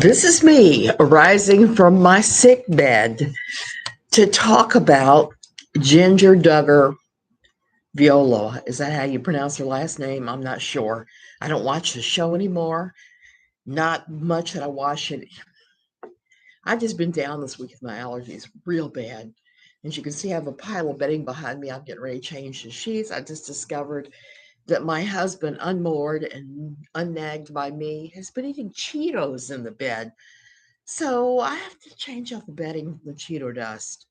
This is me arising from my sick bed to talk about Jinger Duggar Vuolo. Is that how you pronounce her last name? I'm not sure. I don't watch the show anymore. Not much that I watch it. I've just been down this week with my allergies real bad. As you can see, I have a pile of bedding behind me. I'm getting ready to change the sheets. I just discovered that my husband, unmoored and unnagged by me, has been eating Cheetos in the bed. So I have to change out the bedding with the Cheeto dust.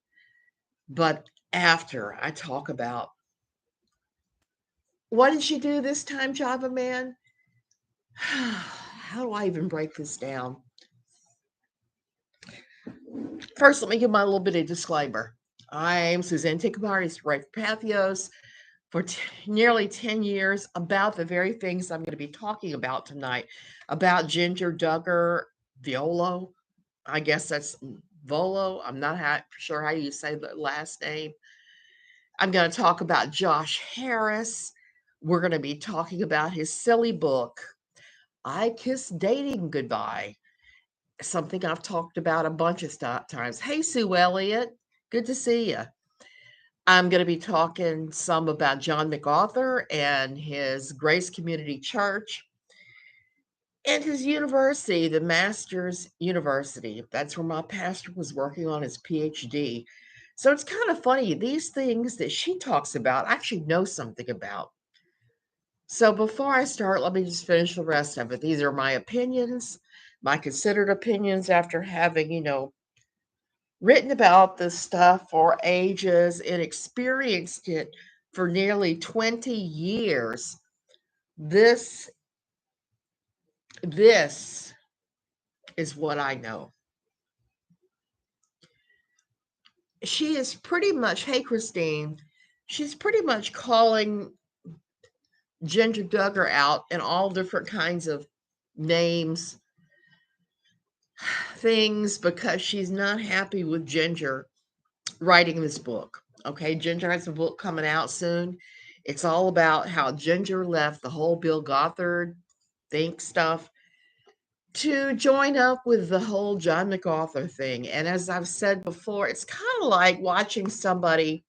But after I talk about what did she do this time, Java Man? How do I even break this down? First, let me give my little bit of disclaimer. I'm Suzanne Tickamartis, right for Pathos for nearly 10 years about the very things I'm going to be talking about tonight, about Jinger Duggar Vuolo. I guess that's Volo. I'm not sure how you say the last name. I'm going to talk about Josh Harris. We're going to be talking about his silly book, I Kissed Dating Goodbye, something I've talked about a bunch of times. Hey, Sue Elliott, good to see you. I'm going to be talking some about John MacArthur and his Grace Community Church and his university, the Masters University. That's where my pastor was working on his PhD. So it's kind of funny. These things that she talks about, I actually know something about. So before I start, let me just finish the rest of it. These are my opinions, my considered opinions after having, written about this stuff for ages and experienced it for nearly 20 years. This is what I know. She is pretty much, hey, Christine, she's pretty much calling Jinger Duggar out in all different kinds of names, things, because she's not happy with Jinger writing this book. Okay, Jinger has a book coming out soon. It's all about how Jinger left the whole Bill Gothard think stuff to join up with the whole John MacArthur thing. And as I've said before, it's kind of like watching somebody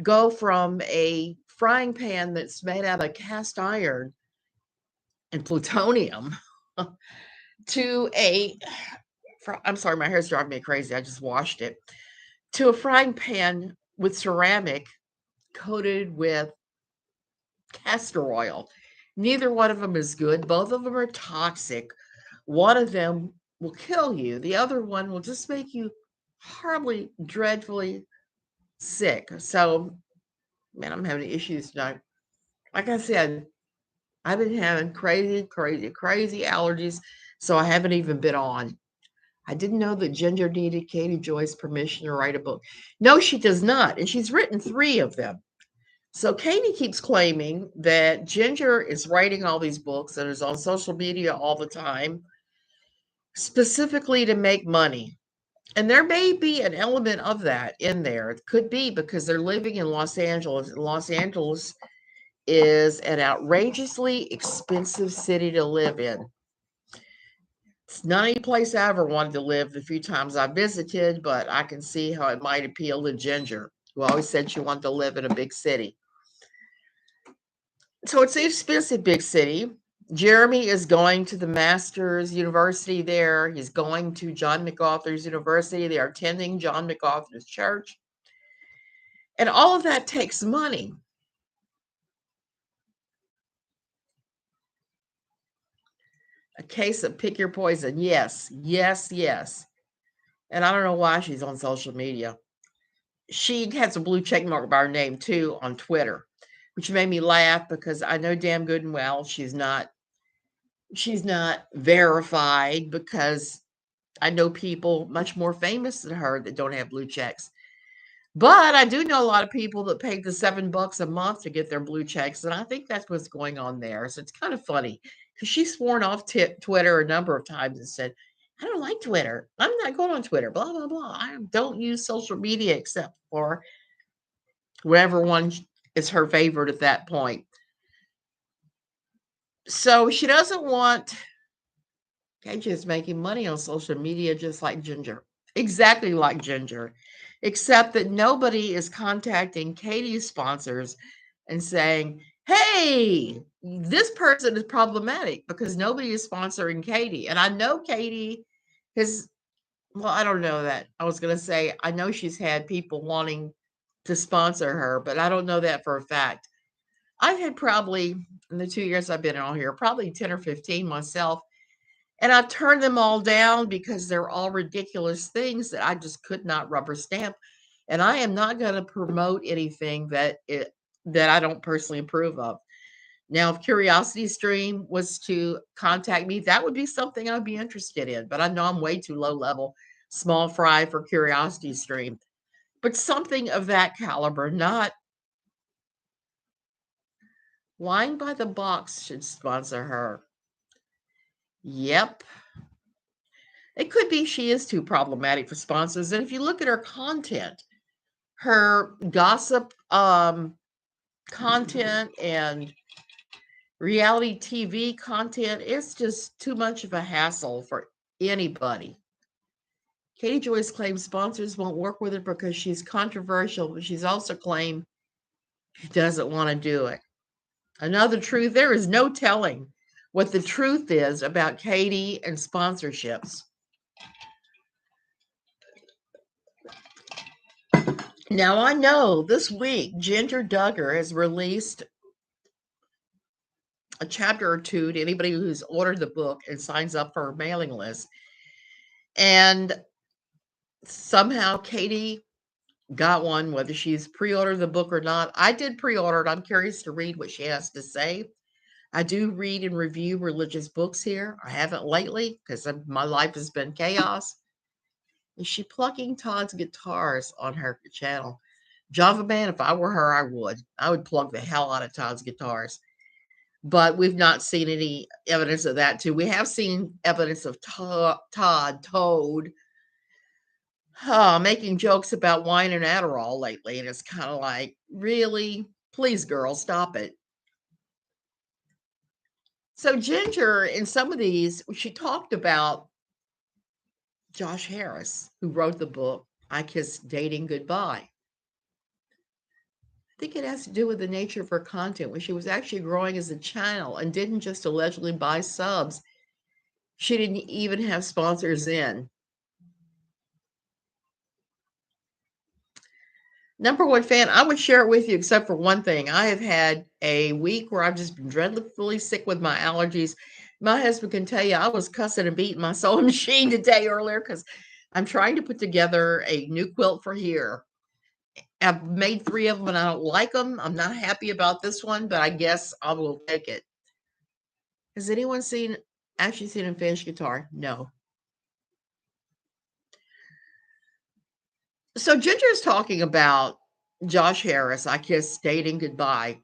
go from a frying pan that's made out of cast iron and plutonium to I'm sorry, my hair's driving me crazy. I just washed it. To a frying pan with ceramic coated with castor oil. Neither one of them is good. Both of them are toxic. One of them will kill you. The other one will just make you horribly, dreadfully sick. So, man, I'm having issues tonight. Like I said, I've been having crazy allergies, so I haven't even been on. I didn't know that Ginger needed Katie Joy's permission to write a book. No, she does not, and she's written 3 of them. So Katie keeps claiming that Jinger is writing all these books and is on social media all the time, specifically to make money. And there may be an element of that in there. It could be because they're living in Los Angeles. Los Angeles is an outrageously expensive city to live in. It's not any place I ever wanted to live the few times I visited, but I can see how it might appeal to Ginger, who always said she wanted to live in a big city. So it's an expensive big city. Jeremy is going to the Masters University there. He's going to John MacArthur's University. They are attending John MacArthur's church. And all of that takes money. A case of pick your poison. Yes. And I don't know why she's on social media. She has a blue check mark by her name, too, on Twitter, which made me laugh because I know damn good and well she's not verified, because I know people much more famous than her that don't have blue checks. But I do know a lot of people that paid the $7 a month to get their blue checks, and I think that's what's going on there. So it's kind of funny because she's sworn off Twitter a number of times and said, I don't like Twitter. I'm not going on Twitter, blah, blah, blah. I don't use social media except for whatever one is her favorite at that point. So she doesn't want KJ is making money on social media just like Ginger. Exactly like Ginger. Except that nobody is contacting Katie's sponsors and saying, hey, this person is problematic, because nobody is sponsoring Katie. And I know Katie has, well, I don't know that. I was going to say, I know she's had people wanting to sponsor her, but I don't know that for a fact. I've had probably, in the 2 years I've been on here, probably 10 or 15 myself. And I turned them all down because they're all ridiculous things that I just could not rubber stamp. And I am not going to promote anything that I don't personally approve of. Now, if Curiosity Stream was to contact me, that would be something I'd be interested in. But I know I'm way too low level, small fry for Curiosity Stream. But something of that caliber, not Wine by the Box should sponsor her. Yep. It could be she is too problematic for sponsors. And if you look at her content, her gossip content and reality TV content, it's just too much of a hassle for anybody. Katie Joyce claims sponsors won't work with her because she's controversial, but she's also claimed she doesn't want to do it. Another truth, there is no telling what the truth is about Katie and sponsorships. Now, I know this week Jinger Duggar has released a chapter or two to anybody who's ordered the book and signs up for her mailing list. And somehow Katie got one, whether she's pre-ordered the book or not. I did pre-order it. I'm curious to read what she has to say. I do read and review religious books here. I haven't lately because my life has been chaos. Is she plucking Todd's guitars on her channel? Java Man, if I were her, I would. I would plug the hell out of Todd's guitars. But we've not seen any evidence of that, too. We have seen evidence of Toad, making jokes about wine and Adderall lately. And it's kind of like, really? Please, girl, stop it. So Ginger, in some of these, she talked about Josh Harris, who wrote the book, I Kissed Dating Goodbye. I think it has to do with the nature of her content, when she was actually growing as a channel and didn't just allegedly buy subs. She didn't even have sponsors in. Number one fan, I would share it with you, except for one thing. I have had a week where I've just been dreadfully sick with my allergies. My husband can tell you I was cussing and beating my sewing machine today earlier because I'm trying to put together a new quilt for here. I've made 3 of them and I don't like them. I'm not happy about this one, but I guess I will take it. Has anyone actually seen him finish guitar? No. So Ginger is talking about Josh Harris, I Kissed Dating Goodbye.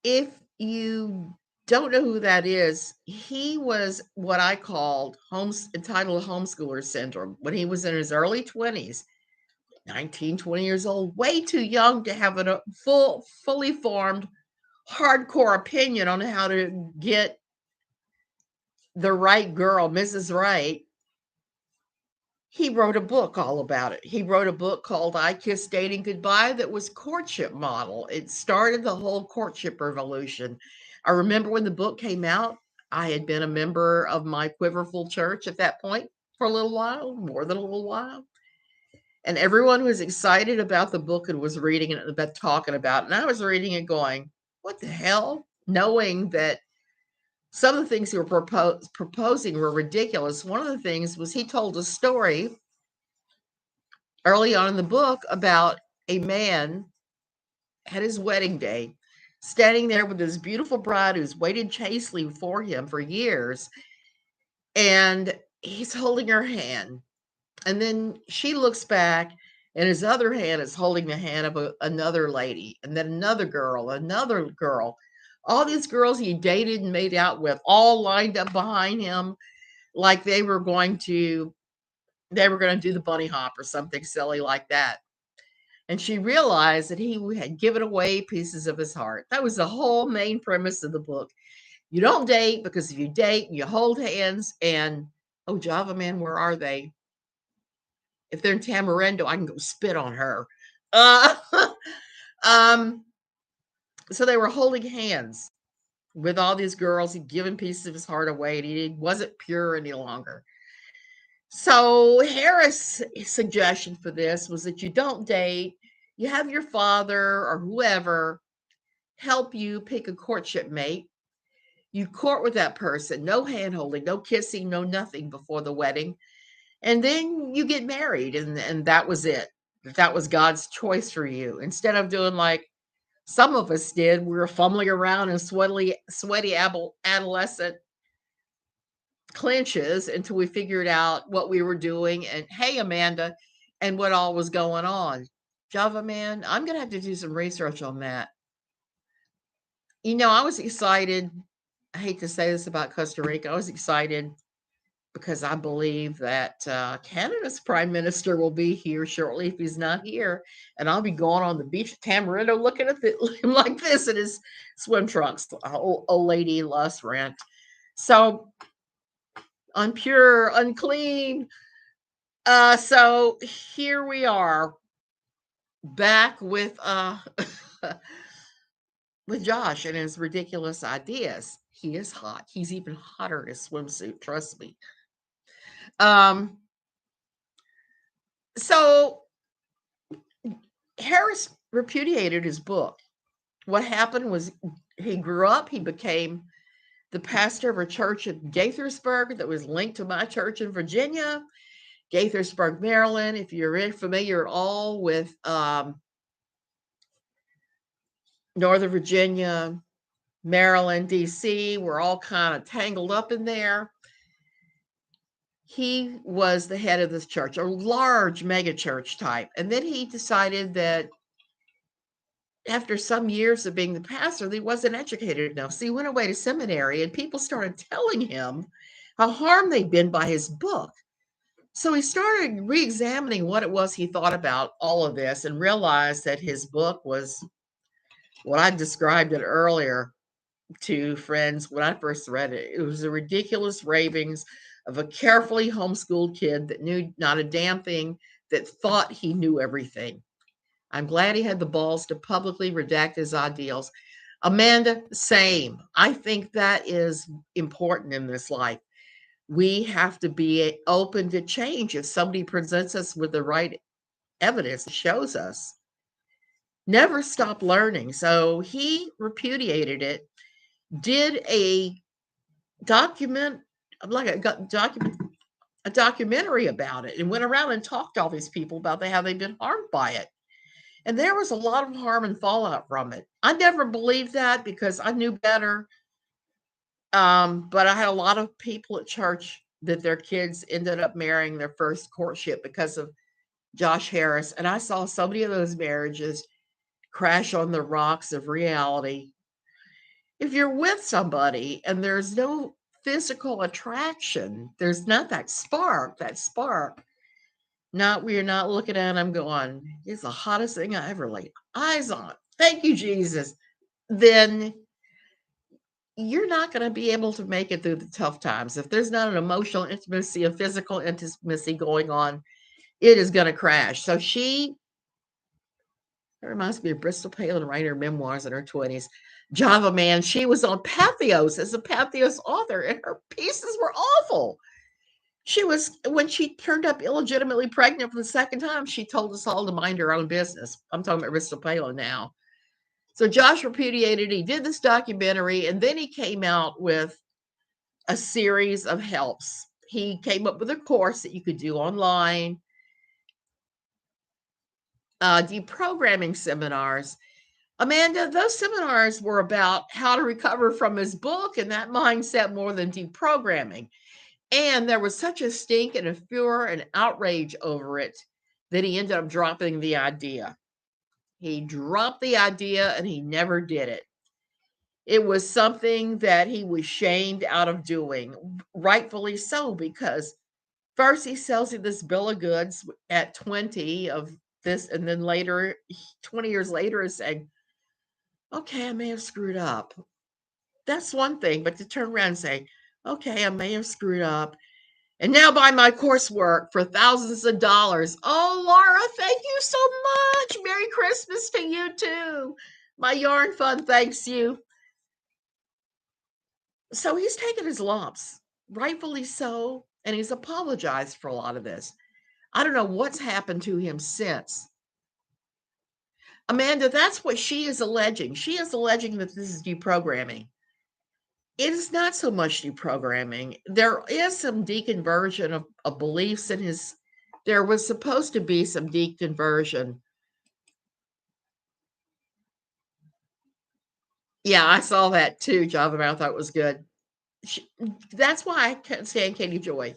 If you don't know who that is, he was what I called entitled homeschooler syndrome when he was in his early 20s, 19, 20 years old, way too young to have a fully formed, hardcore opinion on how to get the right girl, Mrs. Right. He wrote a book all about it. He wrote a book called I Kissed Dating Goodbye that was courtship model. It started the whole courtship revolution. I remember when the book came out, I had been a member of my Quiverful church at that point for a little while, more than a little while. And everyone was excited about the book and was reading it and talking about it. And I was reading it going, what the hell? Knowing that some of the things he were proposing were ridiculous. One of the things was he told a story early on in the book about a man at his wedding day standing there with his beautiful bride who's waited chastely for him for years, and he's holding her hand. And then she looks back, and his other hand is holding the hand of another lady, and then another girl. All these girls he dated and made out with, all lined up behind him like they were going to do the bunny hop or something silly like that. And she realized that he had given away pieces of his heart. That was the whole main premise of the book. You don't date, because if you date, you hold hands and, oh, Java man, where are they? If they're in Tamarindo, I can go spit on her. Uh, um, so they were holding hands with all these girls. He'd given pieces of his heart away, and he wasn't pure any longer. So Harris' suggestion for this was that you don't date. You have your father or whoever help you pick a courtship mate. You court with that person, no hand holding, no kissing, no nothing before the wedding. And then you get married, and that was it. That was God's choice for you. Instead of doing like some of us did, we were fumbling around in sweaty adolescent clinches until we figured out what we were doing. And hey, Amanda, and what all was going on. Java man, I'm going to have to do some research on that. I was excited. I hate to say this about Costa Rica. I was excited because I believe that Canada's prime minister will be here shortly if he's not here. And I'll be going on the beach at Tamarindo looking at him like this in his swim trunks. Old lady lust rant. So unpure, unclean. So here we are back with with Josh and his ridiculous ideas. He is hot. He's even hotter in his swimsuit, trust me. So Harris repudiated his book. What happened was he grew up, he became the pastor of a church in Gaithersburg that was linked to my church in Virginia, Gaithersburg, Maryland. If you're familiar at all with Northern Virginia, Maryland, DC, we're all kind of tangled up in there. He was the head of this church, a large mega church type. And then he decided that after some years of being the pastor, he wasn't educated enough. So he went away to seminary, and people started telling him how harmed they'd been by his book. So he started re-examining what it was he thought about all of this, and realized that his book was what I described it earlier to friends when I first read it. It was the ridiculous ravings of a carefully homeschooled kid that knew not a damn thing, that thought he knew everything. I'm glad he had the balls to publicly redact his ideals. Amanda, same. I think that is important in this life. We have to be open to change. If somebody presents us with the right evidence, shows us, never stop learning. So he repudiated it, did a documentary about it, and went around and talked to all these people about how they've been harmed by it. And there was a lot of harm and fallout from it. I never believed that because I knew better. But I had a lot of people at church that their kids ended up marrying their first courtship because of Josh Harris. And I saw so many of those marriages crash on the rocks of reality. If you're with somebody and there's no physical attraction, there's not that spark. We're not looking at him going, it's the hottest thing I ever laid eyes on. Thank you, Jesus. Then you're not going to be able to make it through the tough times. If there's not an emotional intimacy, a physical intimacy going on, it is going to crash. So that reminds me of Bristol Palin writing her memoirs in her 20s. Java man, she was on Pathos as a Pathos author, and her pieces were awful. When she turned up illegitimately pregnant for the second time, she told us all to mind her own business. I'm talking about Bristol Palin now. So Josh repudiated. He did this documentary, and then he came out with a series of helps. He came up with a course that you could do online, deprogramming seminars. Amanda, those seminars were about how to recover from his book and that mindset more than deprogramming. And there was such a stink and a furor and outrage over it that he ended up dropping the idea. He dropped the idea and he never did it. It was something that he was shamed out of doing, rightfully so, because first he sells you this bill of goods at 20 of this, and then later, 20 years later, is saying, okay, I may have screwed up. That's one thing, but to turn around and say, okay, I may have screwed up. And now buy my coursework for thousands of dollars. Oh, Laura, thank you so much. Merry Christmas to you too. My yarn fund thanks you. So he's taken his lumps, rightfully so, and he's apologized for a lot of this. I don't know what's happened to him since. Amanda, that's what she is alleging. She is alleging that this is deprogramming. It is not so much deprogramming. There is some deconversion of beliefs in his. There was supposed to be some deconversion. Yeah, I saw that too, Java. I thought it was good. That's why I can't stand Katie Joy.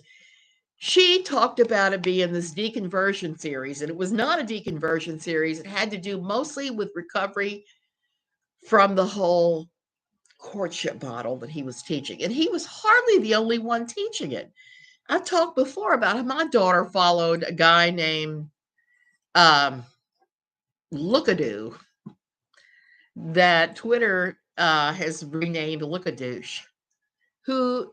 She talked about it being this deconversion series, and it was not a deconversion series. It had to do mostly with recovery from the whole courtship model that he was teaching. And he was hardly the only one teaching it. I've talked before about how my daughter followed a guy named Lookadoo that Twitter has renamed Lookadoosh, who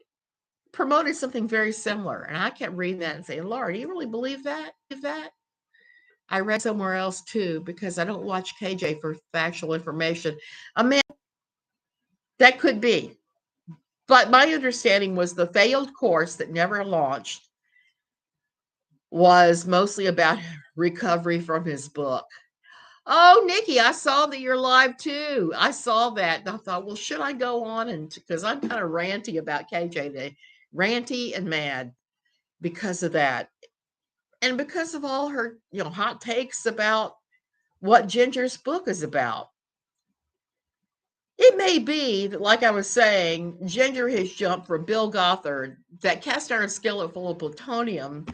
promoted something very similar. And I kept reading that and saying, Laura, do you really believe that? I read somewhere else too, because I don't watch KJ for factual information. I mean, that could be. But my understanding was the failed course that never launched was mostly about recovery from his book. Oh, Nikki, I saw that you're live too. I saw that. And I thought, well, should I go on? And because I'm kind of ranty about KJ today, ranty and mad because of that. And because of all her, hot takes about what Ginger's book is about. It may be that, like I was saying, Ginger has jumped from Bill Gothard, that cast iron skillet full of plutonium,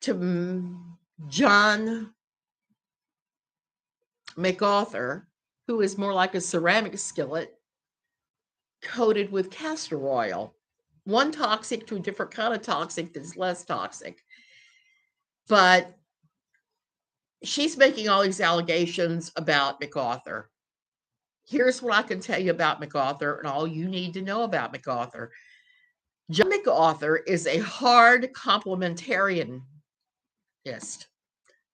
to John MacArthur, who is more like a ceramic skillet coated with castor oil. One toxic to a different kind of toxic that's less toxic. But she's making all these allegations about MacArthur. Here's what I can tell you about MacArthur and all you need to know about MacArthur. John MacArthur is a hard complementarianist.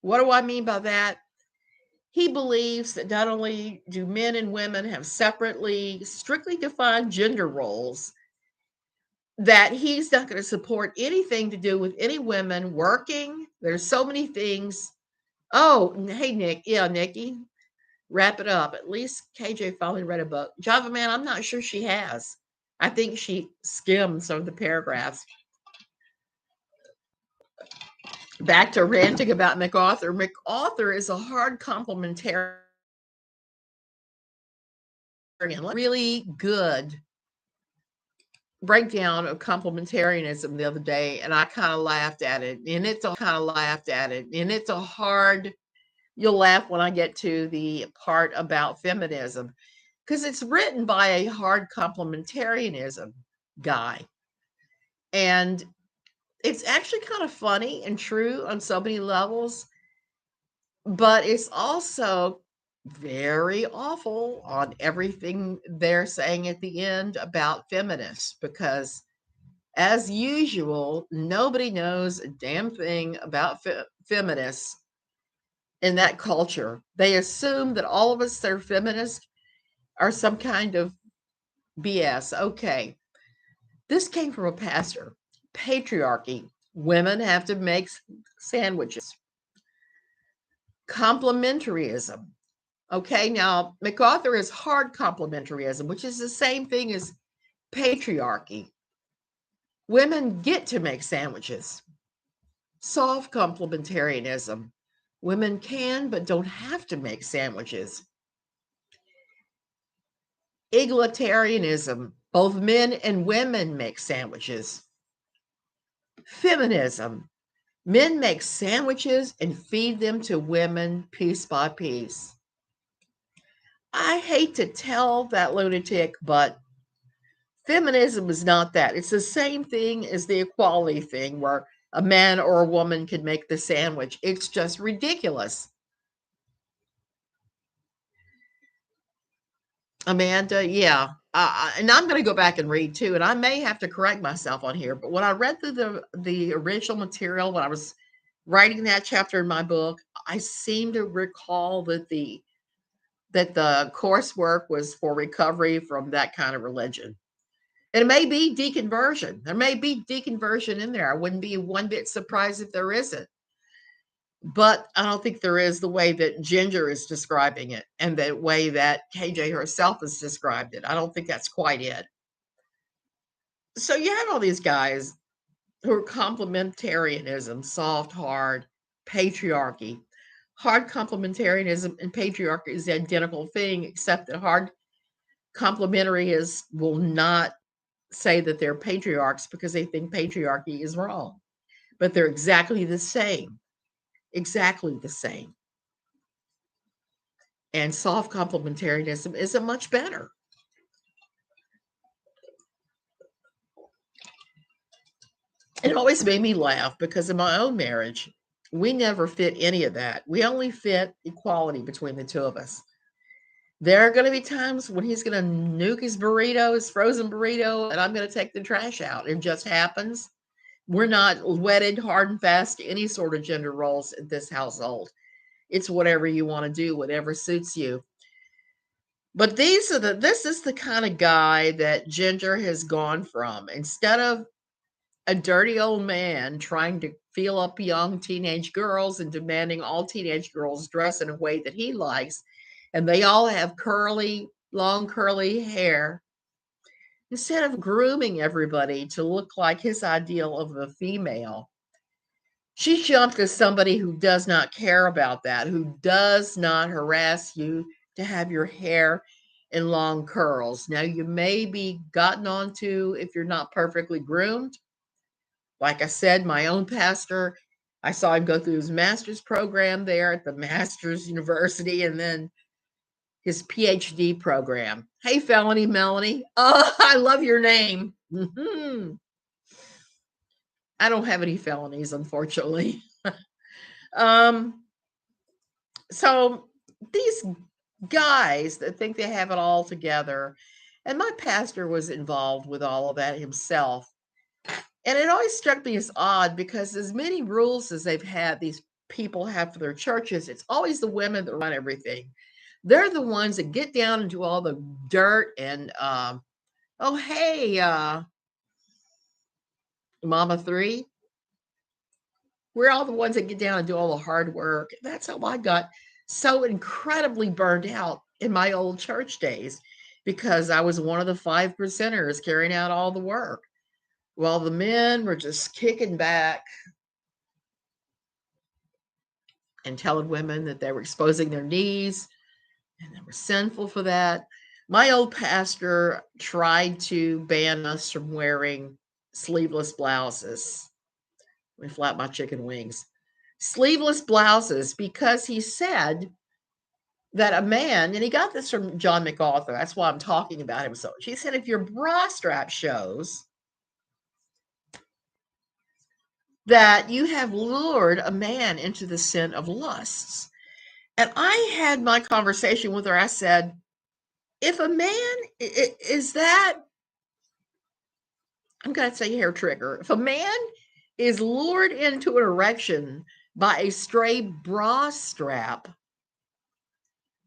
What do I mean by that? He believes that not only do men and women have separately, strictly defined gender roles, that he's not going to support anything to do with any women working. There's so many things. Oh, hey, Nick. Yeah, Nikki. Wrap it up. At least KJ finally read a book. Java Man, I'm not sure she has. I think she skimmed some of the paragraphs. Back to ranting about MacArthur. MacArthur is a hard complementarian. Really good breakdown of complementarianism the other day, and I kind of laughed at it. And it's a hard. You'll laugh when I get to the part about feminism, because it's written by a hard complementarianism guy, and it's actually kind of funny and true on so many levels, but it's also very awful on everything they're saying at the end about feminists, because as usual, nobody knows a damn thing about feminists in that culture. They assume that all of us that are feminists are some kind of BS. Okay, this came from a pastor. Patriarchy. Women have to make sandwiches. Complementarism. Okay, now MacArthur is hard complementarism, which is the same thing as patriarchy. Women get to make sandwiches. Soft complementarianism. Women can but don't have to make sandwiches. Egalitarianism. Both men and women make sandwiches. Feminism. Men make sandwiches and feed them to women piece by piece. I hate to tell that lunatic, but feminism is not that. It's the same thing as the equality thing where a man or a woman can make the sandwich. It's just ridiculous. Amanda, yeah. And I'm going to go back and read too, and I may have to correct myself on here. But when I read through the original material, when I was writing that chapter in my book, I seem to recall that the coursework was for recovery from that kind of religion. And it may be deconversion. There may be deconversion in there. I wouldn't be one bit surprised if there isn't. But I don't think there is the way that Ginger is describing it and the way that KJ herself has described it. I don't think that's quite it. So you have all these guys who are complementarianism, soft, hard, patriarchy. Hard complementarianism and patriarchy is the identical thing, except that hard complementarians will not say that they're patriarchs because they think patriarchy is wrong. But they're exactly the same. Exactly the same. And soft complementarianism isn't much better. It always made me laugh because in my own marriage, we never fit any of that. We only fit equality between the two of us. There are going to be times when he's going to nuke his burrito, his frozen burrito, and I'm going to take the trash out. It just happens. We're not wedded hard and fast to any sort of gender roles in this household. It's whatever you want to do, whatever suits you. But this is the kind of guy that Ginger has gone from. Instead of a dirty old man trying to feel up young teenage girls and demanding all teenage girls dress in a way that he likes, and they all have long curly hair. Instead of grooming everybody to look like his ideal of a female, she jumped to somebody who does not care about that, who does not harass you to have your hair in long curls. Now, you may be gotten onto if you're not perfectly groomed. Like I said, my own pastor, I saw him go through his master's program there at the Master's University and then his PhD program. Hey, Felony Melanie. Oh, I love your name. Mm-hmm. I don't have any felonies, unfortunately. um, so these guys that think they have it all together, and my pastor was involved with all of that himself. And it always struck me as odd because as many rules as they've had, these people have for their churches, it's always the women that run everything. They're the ones that get down and do all the dirt and, oh, hey, Mama 3. We're all the ones that get down and do all the hard work. That's how I got so incredibly burned out in my old church days because I was one of the 5%ers carrying out all the work while the men were just kicking back and telling women that they were exposing their knees and they were sinful for that. My old pastor tried to ban us from wearing sleeveless blouses. Let me flap my chicken wings. Sleeveless blouses because he said that a man, and he got this from John MacArthur, that's why I'm talking about him so much. He said if your bra strap shows that you have lured a man into the sin of lusts. And I had my conversation with her. I said, if a man is that, I'm going to say hair trigger, if a man is lured into an erection by a stray bra strap,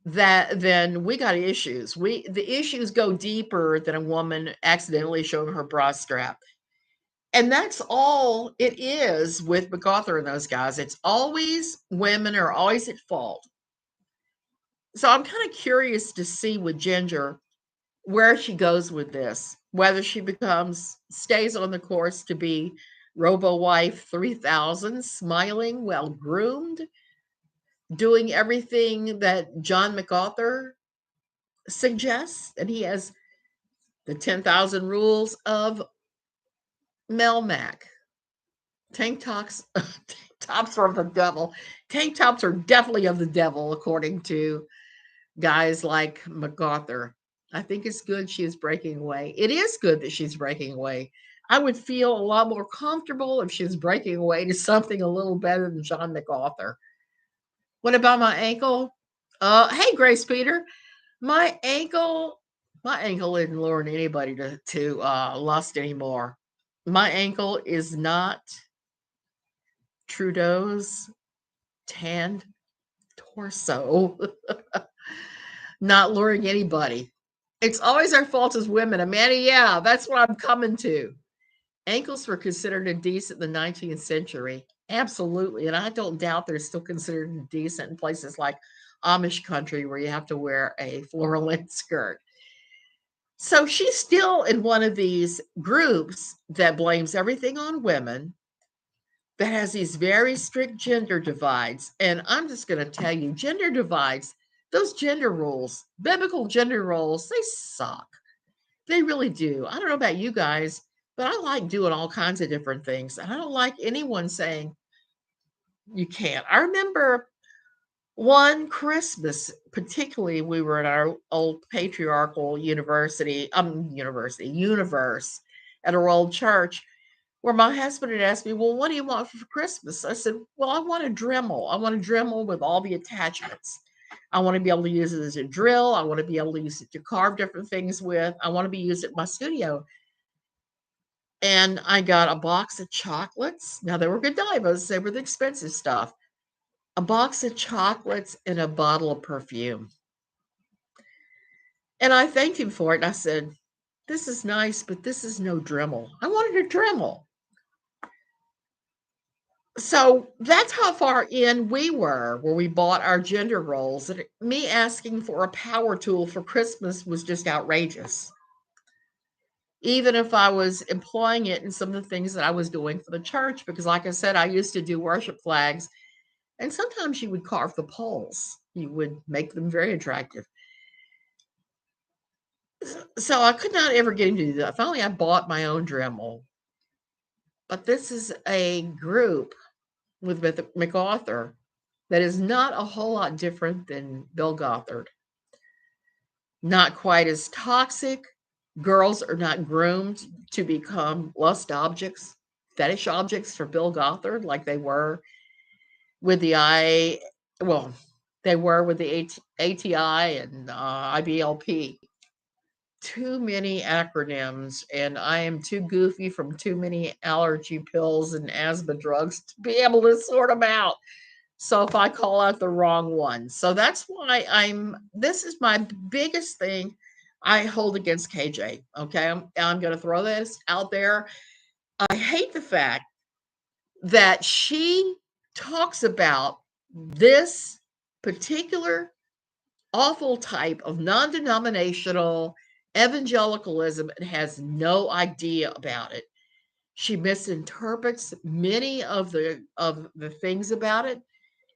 that then we got issues. The issues go deeper than a woman accidentally showing her bra strap. And that's all it is with MacArthur and those guys. It's always women are always at fault. So I'm kind of curious to see with Ginger where she goes with this, whether she stays on the course to be Robo Wife 3000, smiling, well groomed, doing everything that John MacArthur suggests. And he has the 10,000 rules of Melmac. Tank tops, tops are of the devil. Tank tops are definitely of the devil, according to guys like MacArthur. I think it's good she is breaking away. It is good that she's breaking away. I would feel a lot more comfortable if she was breaking away to something a little better than John MacArthur. What about my ankle? Hey, Grace Peter. My ankle My ankle isn't luring anybody to lust anymore. My ankle is not Trudeau's tanned torso, not luring anybody. It's always our fault as women. Amanda, yeah, that's what I'm coming to. Ankles were considered indecent in the 19th century. Absolutely. And I don't doubt they're still considered indecent in places like Amish country where you have to wear a floral length skirt. So she's still in one of these groups that blames everything on women, that has these very strict gender divides. And I'm just going to tell you, gender divides, those gender roles, biblical gender roles, they suck. They really do. I don't know about you guys, but I like doing all kinds of different things. And I don't like anyone saying you can't. I remember one Christmas, particularly, we were in our old patriarchal universe at our old church, where my husband had asked me, well, what do you want for Christmas? I said, well, I want a Dremel. I want a Dremel with all the attachments. I want to be able to use it as a drill. I want to be able to use it to carve different things with. I want to be used at my studio. And I got a box of chocolates. Now, they were Godivas. They were the expensive stuff. A box of chocolates and a bottle of perfume. And I thanked him for it. And I said, this is nice, but this is no Dremel. I wanted a Dremel. So that's how far in we were where we bought our gender roles. And me asking for a power tool for Christmas was just outrageous. Even if I was employing it in some of the things that I was doing for the church, because like I said, I used to do worship flags, and sometimes you would carve the poles. You would make them very attractive. So I could not ever get him to do that. Finally, I bought my own Dremel. But this is a group with MacArthur that is not a whole lot different than Bill Gothard. Not quite as toxic. Girls are not groomed to become lust objects, fetish objects for Bill Gothard, like they were with the they were with the ATI and IBLP. Too many acronyms, and I am too goofy from too many allergy pills and asthma drugs to be able to sort them out. So if I call out the wrong one. So that's why this is my biggest thing I hold against KJ. Okay. I'm going to throw this out there. I hate the fact that she talks about this particular awful type of non-denominational evangelicalism and has no idea about it. She misinterprets many of the things about it.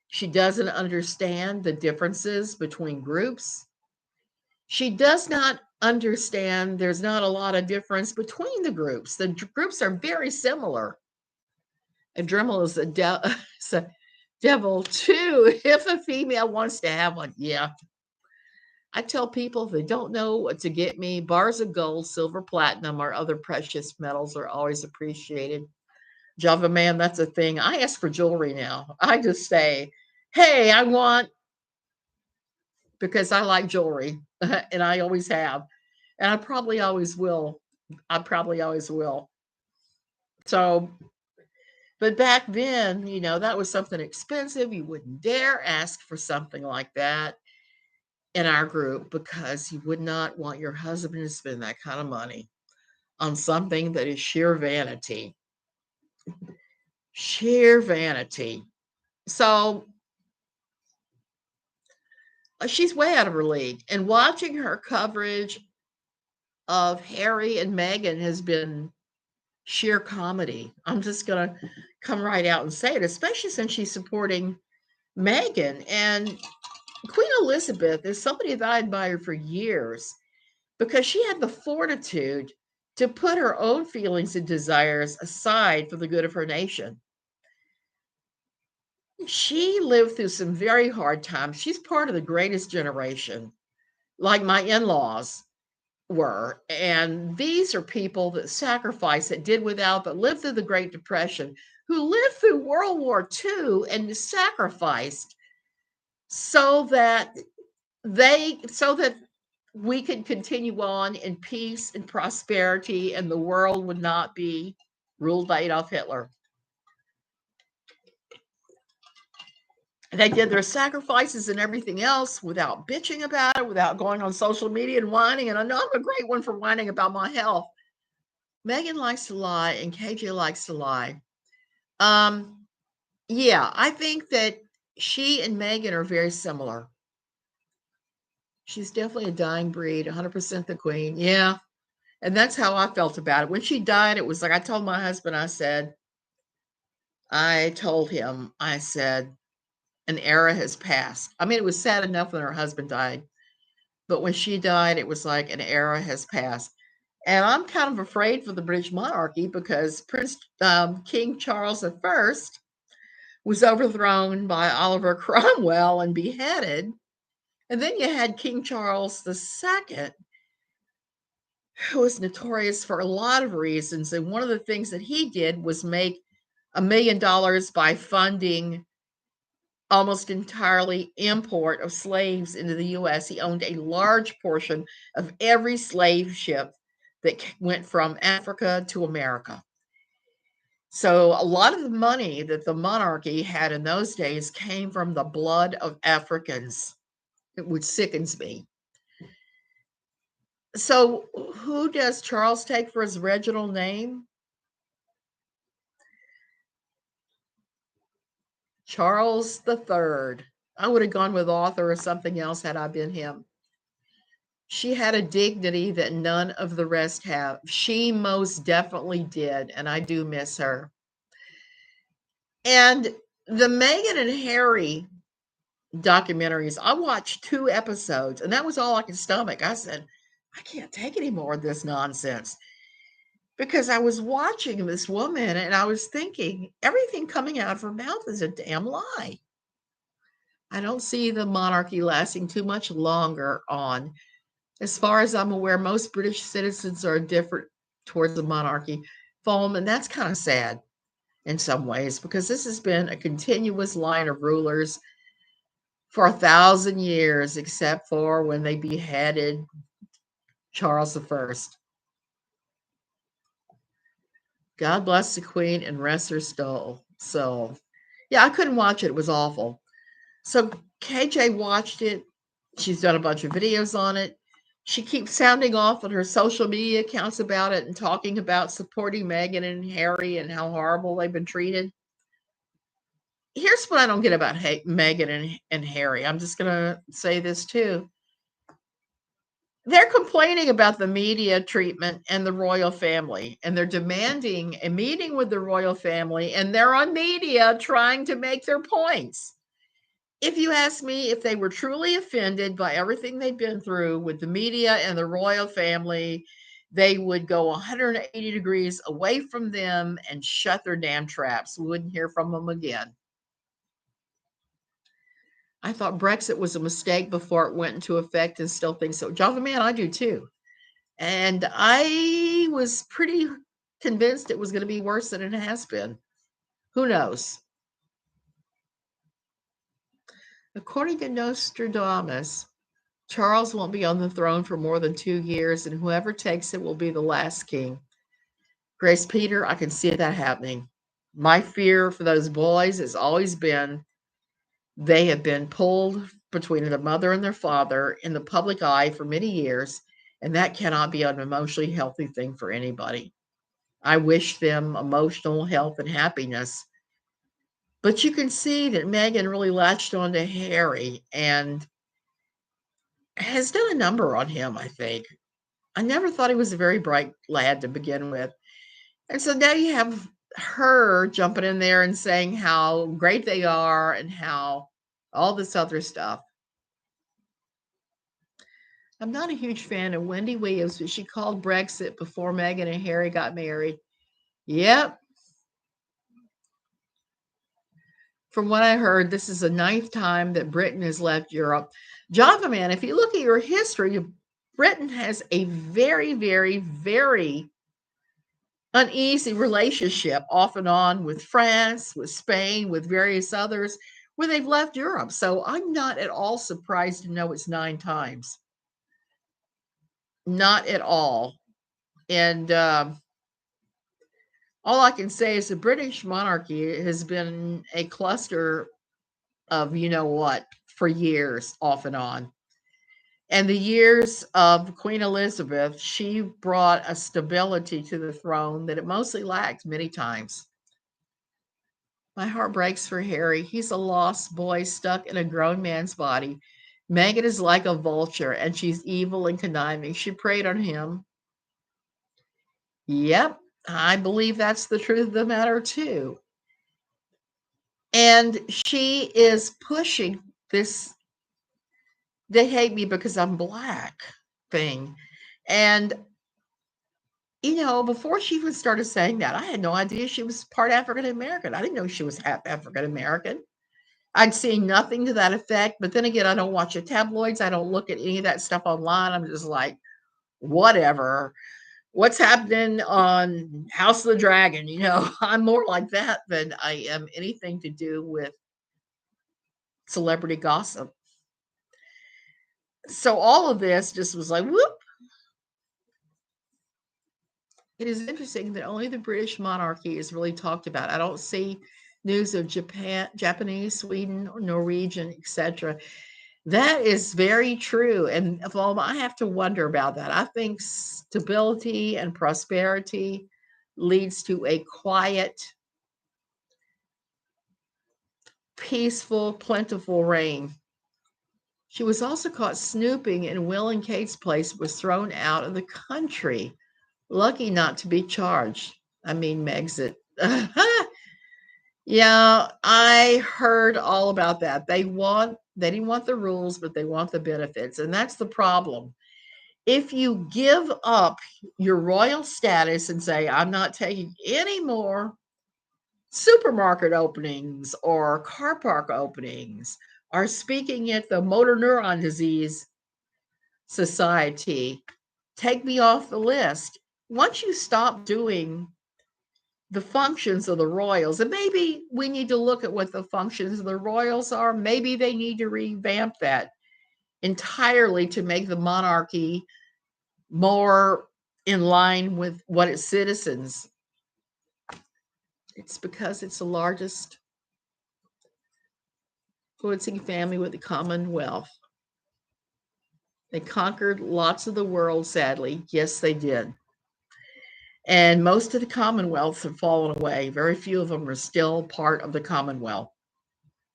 She doesn't understand the differences between groups. She does not understand there's not a lot of difference between the groups. The groups are very similar. And Dremel is a devil too. If a female wants to have one, yeah. I tell people if they don't know what to get me, bars of gold, silver, platinum, or other precious metals are always appreciated. Java man, that's a thing. I ask for jewelry now. I just say, hey, I want, because I like jewelry and I always have. And I probably always will. I probably always will. So, but back then, that was something expensive. You wouldn't dare ask for something like that in our group because you would not want your husband to spend that kind of money on something that is sheer vanity. Sheer vanity. So she's way out of her league. And watching her coverage of Harry and Meghan has been sheer comedy. I'm just going to come right out and say it, especially since she's supporting Meghan. And Queen Elizabeth is somebody that I admired for years because she had the fortitude to put her own feelings and desires aside for the good of her nation. She lived through some very hard times. She's part of the greatest generation, like my in-laws were. And these are people that sacrificed, that did without, but lived through the Great Depression, who lived through World War II and sacrificed so that we could continue on in peace and prosperity, and the world would not be ruled by Adolf Hitler. They did their sacrifices and everything else without bitching about it, without going on social media and whining. And I know I'm a great one for whining about my health. Megan likes to lie, and KJ likes to lie. Yeah, I think that she and Megan are very similar. She's definitely a dying breed, 100% the queen. Yeah. And that's how I felt about it. When she died, it was like I told my husband, I told him, I said, an era has passed. I mean, it was sad enough when her husband died, but when she died, it was like an era has passed. And I'm kind of afraid for the British monarchy because King Charles I was overthrown by Oliver Cromwell and beheaded. And then you had King Charles II, who was notorious for a lot of reasons. And one of the things that he did was make $1 million by funding almost entirely import of slaves into the U.S. He owned a large portion of every slave ship that went from Africa to America. So a lot of the money that the monarchy had in those days came from the blood of Africans, which sickens me. So who does Charles take for his original name? Charles III. I would have gone with Arthur or something else had I been him. She had a dignity that none of the rest have. She most definitely did, and I do miss her. And the Meghan and Harry documentaries, I watched 2 episodes, and that was all I could stomach. I said, I can't take any more of this nonsense. Because I was watching this woman and I was thinking, everything coming out of her mouth is a damn lie. I don't see the monarchy lasting too much longer on. As far as I'm aware, most British citizens are different towards the monarchy form, and that's kind of sad in some ways because this has been a continuous line of rulers for 1,000 years, except for when they beheaded Charles I. God bless the Queen and rest her soul. So, yeah, I couldn't watch it. It was awful. So KJ watched it. She's done a bunch of videos on it. She keeps sounding off on her social media accounts about it and talking about supporting Meghan and Harry and how horrible they've been treated. Here's what I don't get about Meghan and Harry. I'm just going to say this too. They're complaining about the media treatment and the royal family, and they're demanding a meeting with the royal family, and they're on media trying to make their points. If you ask me if they were truly offended by everything they've been through with the media and the royal family, they would go 180 degrees away from them and shut their damn traps. We wouldn't hear from them again. I thought Brexit was a mistake before it went into effect and still think so. Java Man, I do too. And I was pretty convinced it was going to be worse than it has been. Who knows? According to Nostradamus, Charles won't be on the throne for more than 2 years, and whoever takes it will be the last king. Grace Peter, I can see that happening. My fear for those boys has always been they have been pulled between their mother and their father in the public eye for many years, and that cannot be an emotionally healthy thing for anybody. I wish them emotional health and happiness. But you can see that Meghan really latched on to Harry and has done a number on him, I think. I never thought he was a very bright lad to begin with. And so now you have her jumping in there and saying how great they are and how all this other stuff. I'm not a huge fan of Wendy Williams, but she called Brexit before Meghan and Harry got married. Yep. From what I heard, this is the 9th time that Britain has left Europe. Java Man, if you look at your history, Britain has a very, very, very uneasy relationship off and on with France, with Spain, with various others where they've left Europe. So I'm not at all surprised to know it's 9 times. not at all. And all I can say is the British monarchy has been a cluster of you know what for years, off and on. And the years of Queen Elizabeth, she brought a stability to the throne that it mostly lacked many times. My heart breaks for Harry. He's a lost boy stuck in a grown man's body. Meghan is like a vulture, and she's evil and conniving. She preyed on him. Yep, I believe that's the truth of the matter, too. And she is pushing this they hate me because I'm black thing. And, before she even started saying that, I had no idea she was part African American. I didn't know she was half African American. I'd seen nothing to that effect. But then again, I don't watch the tabloids. I don't look at any of that stuff online. I'm just like, whatever. What's happening on House of the Dragon? I'm more like that than I am anything to do with celebrity gossip. So all of this just was like, whoop. It is interesting that only the British monarchy is really talked about. I don't see news of Japan, Japanese, Sweden, Norwegian, etc. That is very true. And I have to wonder about that. I think stability and prosperity leads to a quiet, peaceful, plentiful reign. She was also caught snooping, and Will and Kate's place was thrown out of the country. Lucky not to be charged. I mean, Megxit. Yeah, I heard all about that. They didn't want the rules, but they want the benefits. And that's the problem. If you give up your royal status and say, I'm not taking any more supermarket openings or car park openings or speaking at the motor neuron disease society, take me off the list. Once you stop doing the functions of the royals, and maybe we need to look at what the functions of the royals are. Maybe they need to revamp that entirely to make the monarchy more in line with what its citizens. It's because it's the largest influencing family with the Commonwealth. They conquered lots of the world, sadly. Yes, they did. And most of the Commonwealths have fallen away. Very few of them are still part of the Commonwealth.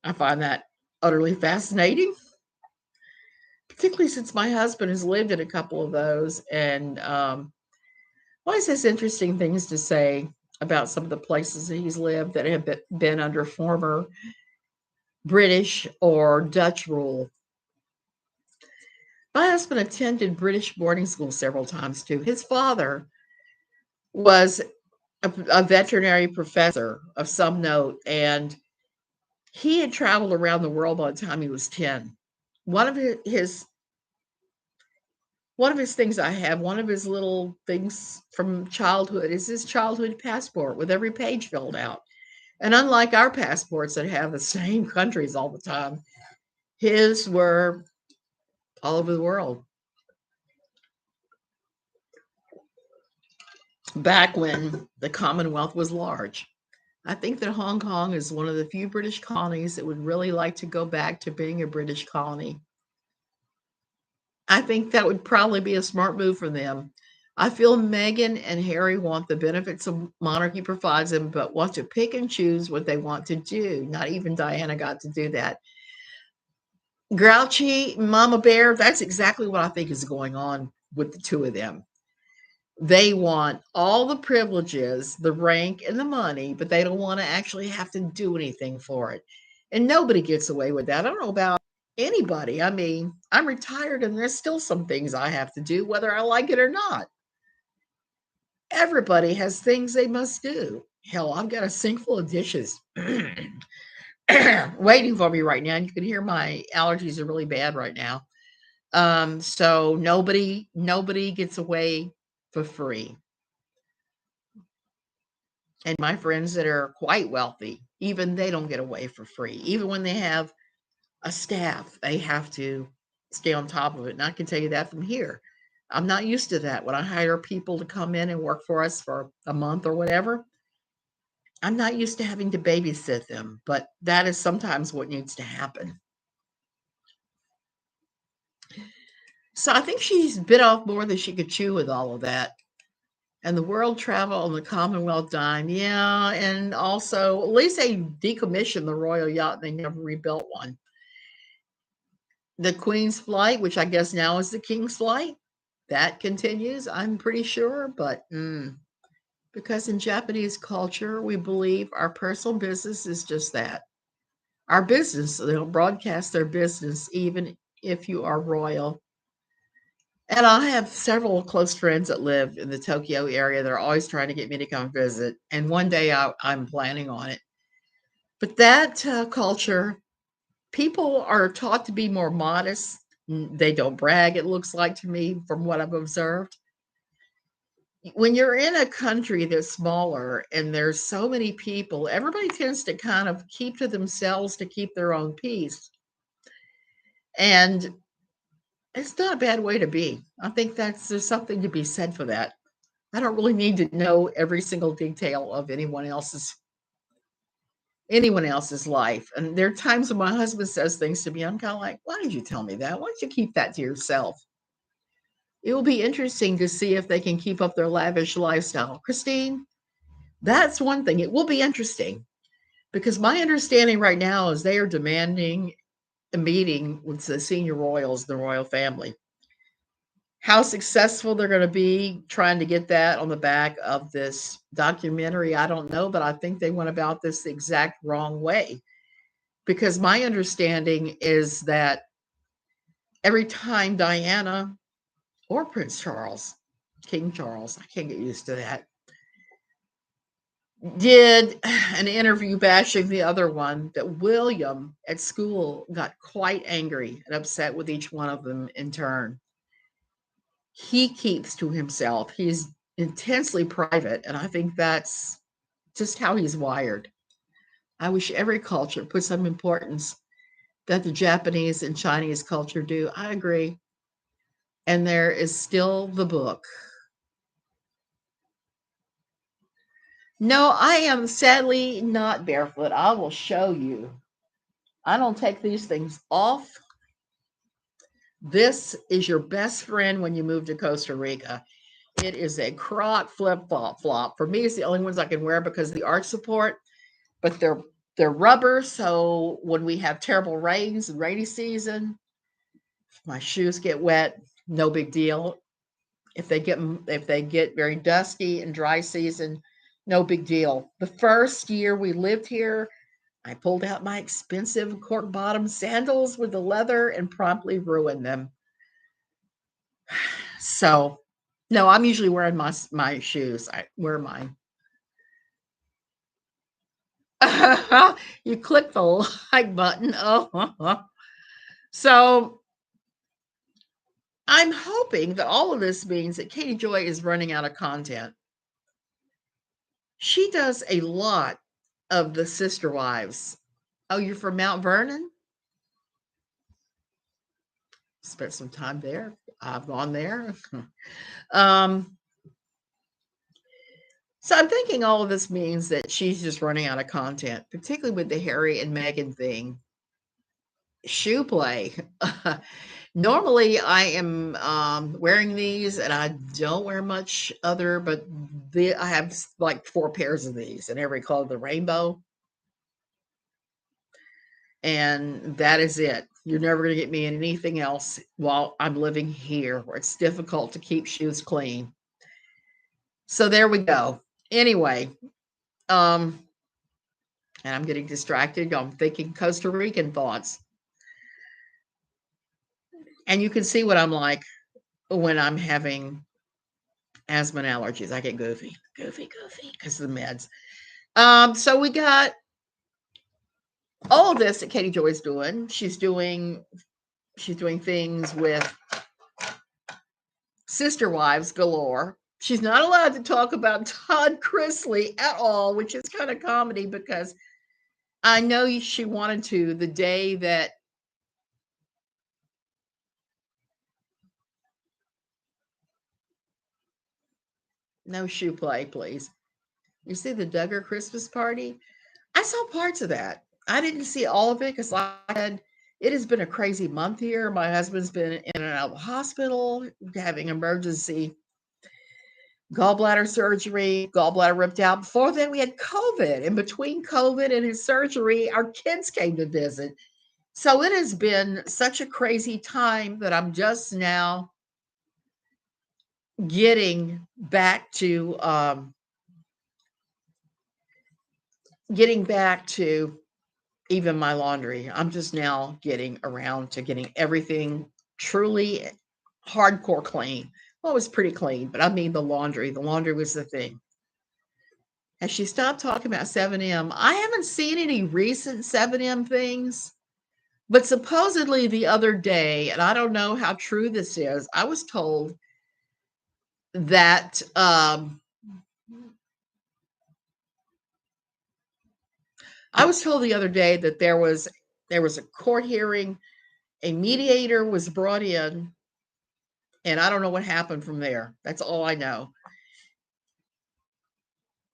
I find that utterly fascinating, particularly since my husband has lived in a couple of those and always has interesting things to say about some of the places that he's lived that have been under former British or Dutch rule. My husband attended British boarding school several times too. His father was a veterinary professor of some note, and he had traveled around the world by the time he was 10. One of his things I have, one of his little things from childhood is his childhood passport with every page filled out. And unlike our passports that have the same countries all the time, his were all over the world. Back when the Commonwealth was large. I think that Hong Kong is one of the few British colonies that would really like to go back to being a British colony. I think that would probably be a smart move for them. I feel Meghan and Harry want the benefits of monarchy provides them, but want to pick and choose what they want to do. Not even Diana got to do that. Grouchy Mama Bear, that's exactly what I think is going on with the two of them. They want all the privileges, the rank, and the money, but they don't want to actually have to do anything for it. And nobody gets away with that. I don't know about anybody. I mean, I'm retired and there's still some things I have to do, whether I like it or not. Everybody has things they must do. Hell, I've got a sink full of dishes waiting for me right now. And you can hear my allergies are really bad right now. So nobody gets away for free. And my friends that are quite wealthy, even they don't get away for free. Even when they have a staff, they have to stay on top of it. And I can tell you that from here. I'm not used to that. When I hire people to come in and work for us for a month or whatever, I'm not used to having to babysit them, but that is sometimes what needs to happen. So I think she's bit off more than she could chew with all of that. And the world travel and the Commonwealth dime, yeah, and also at least they decommissioned the royal yacht. They never rebuilt one. The Queen's flight, which I guess now is the King's flight, that continues, I'm pretty sure, but because in Japanese culture, we believe our personal business is just that. Our business, they don't broadcast their business, even if you are royal. And I have several close friends that live in the Tokyo area. They're always trying to get me to come visit. And one day I'm planning on it. But that culture, people are taught to be more modest. They don't brag, it looks like to me, from what I've observed. When you're in a country that's smaller and there's so many people, everybody tends to kind of keep to themselves to keep their own peace. And it's not a bad way to be. I think there's something to be said for that. I don't really need to know every single detail of anyone else's life. And there are times when my husband says things to me, I'm kind of like, why did you tell me that? Why don't you keep that to yourself? It will be interesting to see if they can keep up their lavish lifestyle. Christine, that's one thing. It will be interesting because my understanding right now is they are demanding a meeting with the senior royals, the royal family. How successful they're going to be trying to get that on the back of this documentary, I don't know, but I think they went about this the exact wrong way. Because my understanding is that every time Diana or Prince Charles, King Charles, I can't get used to that, did an interview bashing the other one, that William at school got quite angry and upset with each one of them in turn. He keeps to himself. He's intensely private, and I think that's just how he's wired. I wish every culture put some importance that the Japanese and Chinese culture do. I agree. And there is still the book. No, I am sadly not barefoot. I will show you. I don't take these things off. This is your best friend when you move to Costa Rica. It is a Croc flip-flop. For me, it's the only ones I can wear because of the arch support, but they're rubber, so when we have terrible rains and rainy season, my shoes get wet, no big deal. If they get very dusty and dry season, no big deal. The first year we lived here, I pulled out my expensive cork bottom sandals with the leather and promptly ruined them. So, no, I'm usually wearing my shoes. I wear mine. You click the like button. Oh, so I'm hoping that all of this means that Katie Joy is running out of content. She does a lot of the sister wives. Oh, you're from Mount Vernon? Spent some time there. I've gone there. um, so I'm thinking all of this means that she's just running out of content, particularly with the Harry and Meghan thing. Shoe play. Normally, I am wearing these, and I don't wear much other, but I have like 4 pairs of these in every color of the rainbow. And that is it. You're never going to get me in anything else while I'm living here, where it's difficult to keep shoes clean. So there we go. Anyway, and I'm getting distracted. I'm thinking Costa Rican thoughts. And you can see what I'm like when I'm having asthma and allergies. I get goofy because of the meds. So we got all of this that Katie Joy's doing. She's doing things with sister wives galore. She's not allowed to talk about Todd Chrisley at all, which is kind of comedy because I know she wanted to the day that No shoe play, please. You see the Duggar Christmas party? I saw parts of that. I didn't see all of it because, like I said, it has been a crazy month here. My husband's been in and out of the hospital, having emergency gallbladder surgery, gallbladder ripped out. Before then, we had COVID. And between COVID and his surgery, our kids came to visit. So it has been such a crazy time that I'm just now getting back to even my laundry. I'm just now getting around to getting everything truly hardcore clean. Well, it was pretty clean, but I mean the laundry. The laundry was the thing. Has she stopped talking about 7M? I haven't seen any recent 7M things, but supposedly the other day, and I don't know how true this is, that I was told the other day that there was a court hearing, a mediator was brought in, and I don't know what happened from there. That's all I know.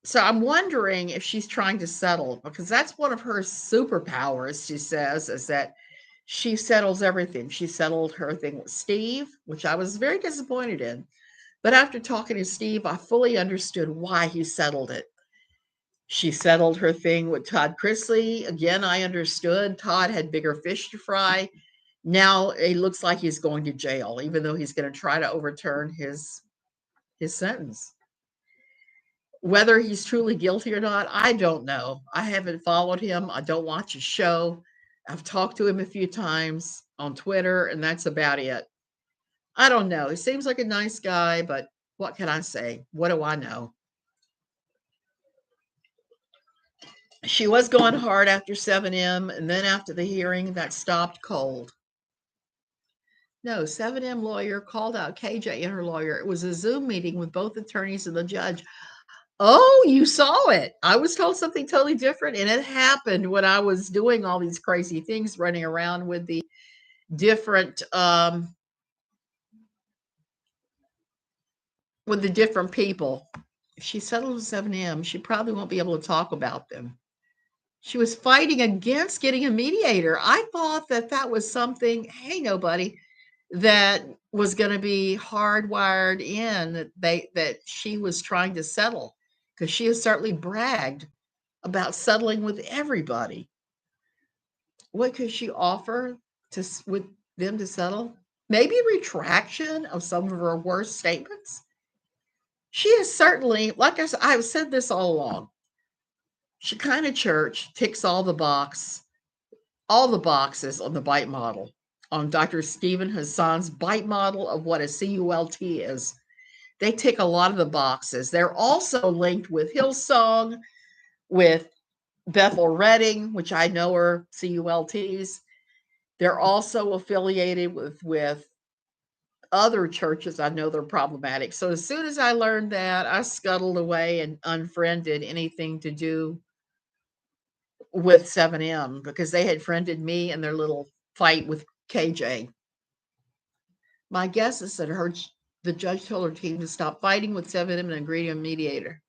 So I'm wondering if she's trying to settle because that's one of her superpowers, she says, is that she settles everything. She settled her thing with Steve, which I was very disappointed in. But after talking to Steve, I fully understood why he settled it. She settled her thing with Todd Chrisley. Again, I understood Todd had bigger fish to fry. Now it looks like he's going to jail, even though he's going to try to overturn his sentence. Whether he's truly guilty or not, I don't know. I haven't followed him. I don't watch his show. I've talked to him a few times on Twitter, and that's about it. I don't know. He seems like a nice guy, but what can I say? What do I know? She was going hard after 7M, and then after the hearing, that stopped cold. No, 7M lawyer called out KJ and her lawyer. It was a Zoom meeting with both attorneys and the judge. Oh, you saw it. I was told something totally different, and it happened when I was doing all these crazy things, running around with the different people. If she settles with 7M, she probably won't be able to talk about them. She was fighting against getting a mediator. I thought that that was something, hey, nobody, that was going to be hardwired in that she was trying to settle because she has certainly bragged about settling with everybody. What could she offer with them to settle? Maybe retraction of some of her worst statements. She is certainly, like I said, I've said this all along. Shekinah Church ticks all the boxes on the bite model, on Dr. Stephen Hassan's bite model of what a CULT is. They tick a lot of the boxes. They're also linked with Hillsong, with Bethel Redding, which I know are CULTs. They're also affiliated with other churches. I know they're problematic. So as soon as I learned that, I scuttled away and unfriended anything to do with 7M because they had friended me in their little fight with KJ. My guess is that the judge told her team to stop fighting with 7M and agree to a mediator.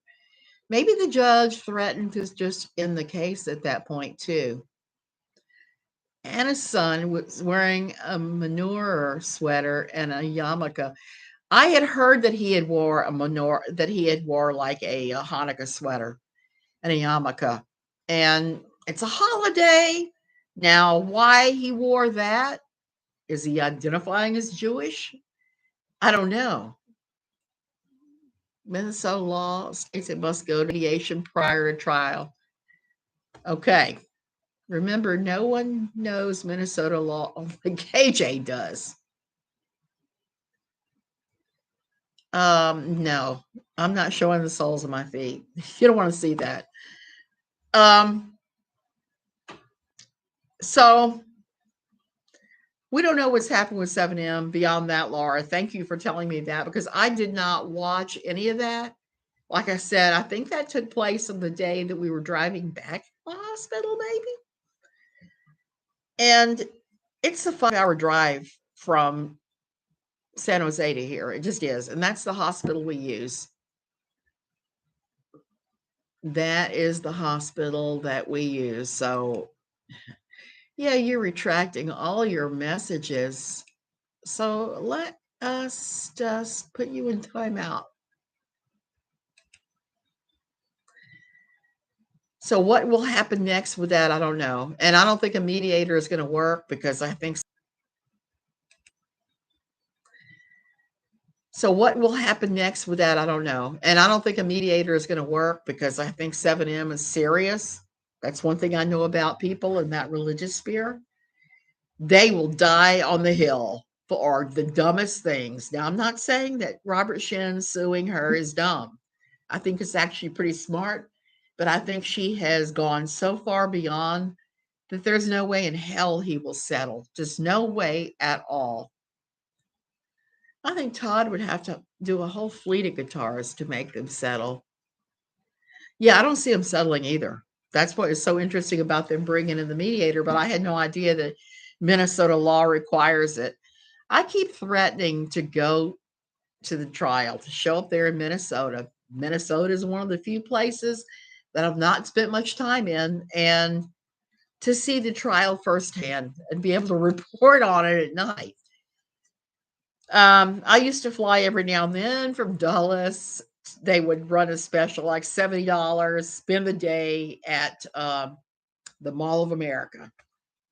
Maybe the judge threatened to just end the case at that point too. Anna's son was wearing a manure sweater and a yarmulke. I had heard that he had wore like a Hanukkah sweater and a yarmulke, and it's a holiday. Now, why he wore that? Is he identifying as Jewish? I don't know. Minnesota law states it must go to mediation prior to trial. Okay. Remember, no one knows Minnesota law. Only KJ does. No, I'm not showing the soles of my feet. You don't want to see that. So we don't know what's happened with 7M beyond that, Laura. Thank you for telling me that because I did not watch any of that. Like I said, I think that took place on the day that we were driving back to the hospital, maybe. And it's a 5-hour drive from San Jose to here. It just is. And that's the hospital we use. That is the hospital that we use. So, yeah, you're retracting all your messages. So let us just put you in timeout. So what will happen next with that? I don't know. And I don't think a mediator is going to work because I think so. What will happen next with that? I don't know. And I don't think a mediator is going to work because I think 7M is serious. That's one thing I know about people in that religious sphere. They will die on the hill for the dumbest things. Now, I'm not saying that Robert Shin suing her is dumb. I think it's actually pretty smart, but I think she has gone so far beyond that there's no way in hell he will settle. Just no way at all. I think Todd would have to do a whole fleet of guitars to make them settle. Yeah, I don't see them settling either. That's what is so interesting about them bringing in the mediator, but I had no idea that Minnesota law requires it. I keep threatening to go to the trial, to show up there in Minnesota. Minnesota is one of the few places that I've not spent much time in, and to see the trial firsthand and be able to report on it at night. I used to fly every now and then from Dulles. They would run a special like $70, spend the day at the Mall of America.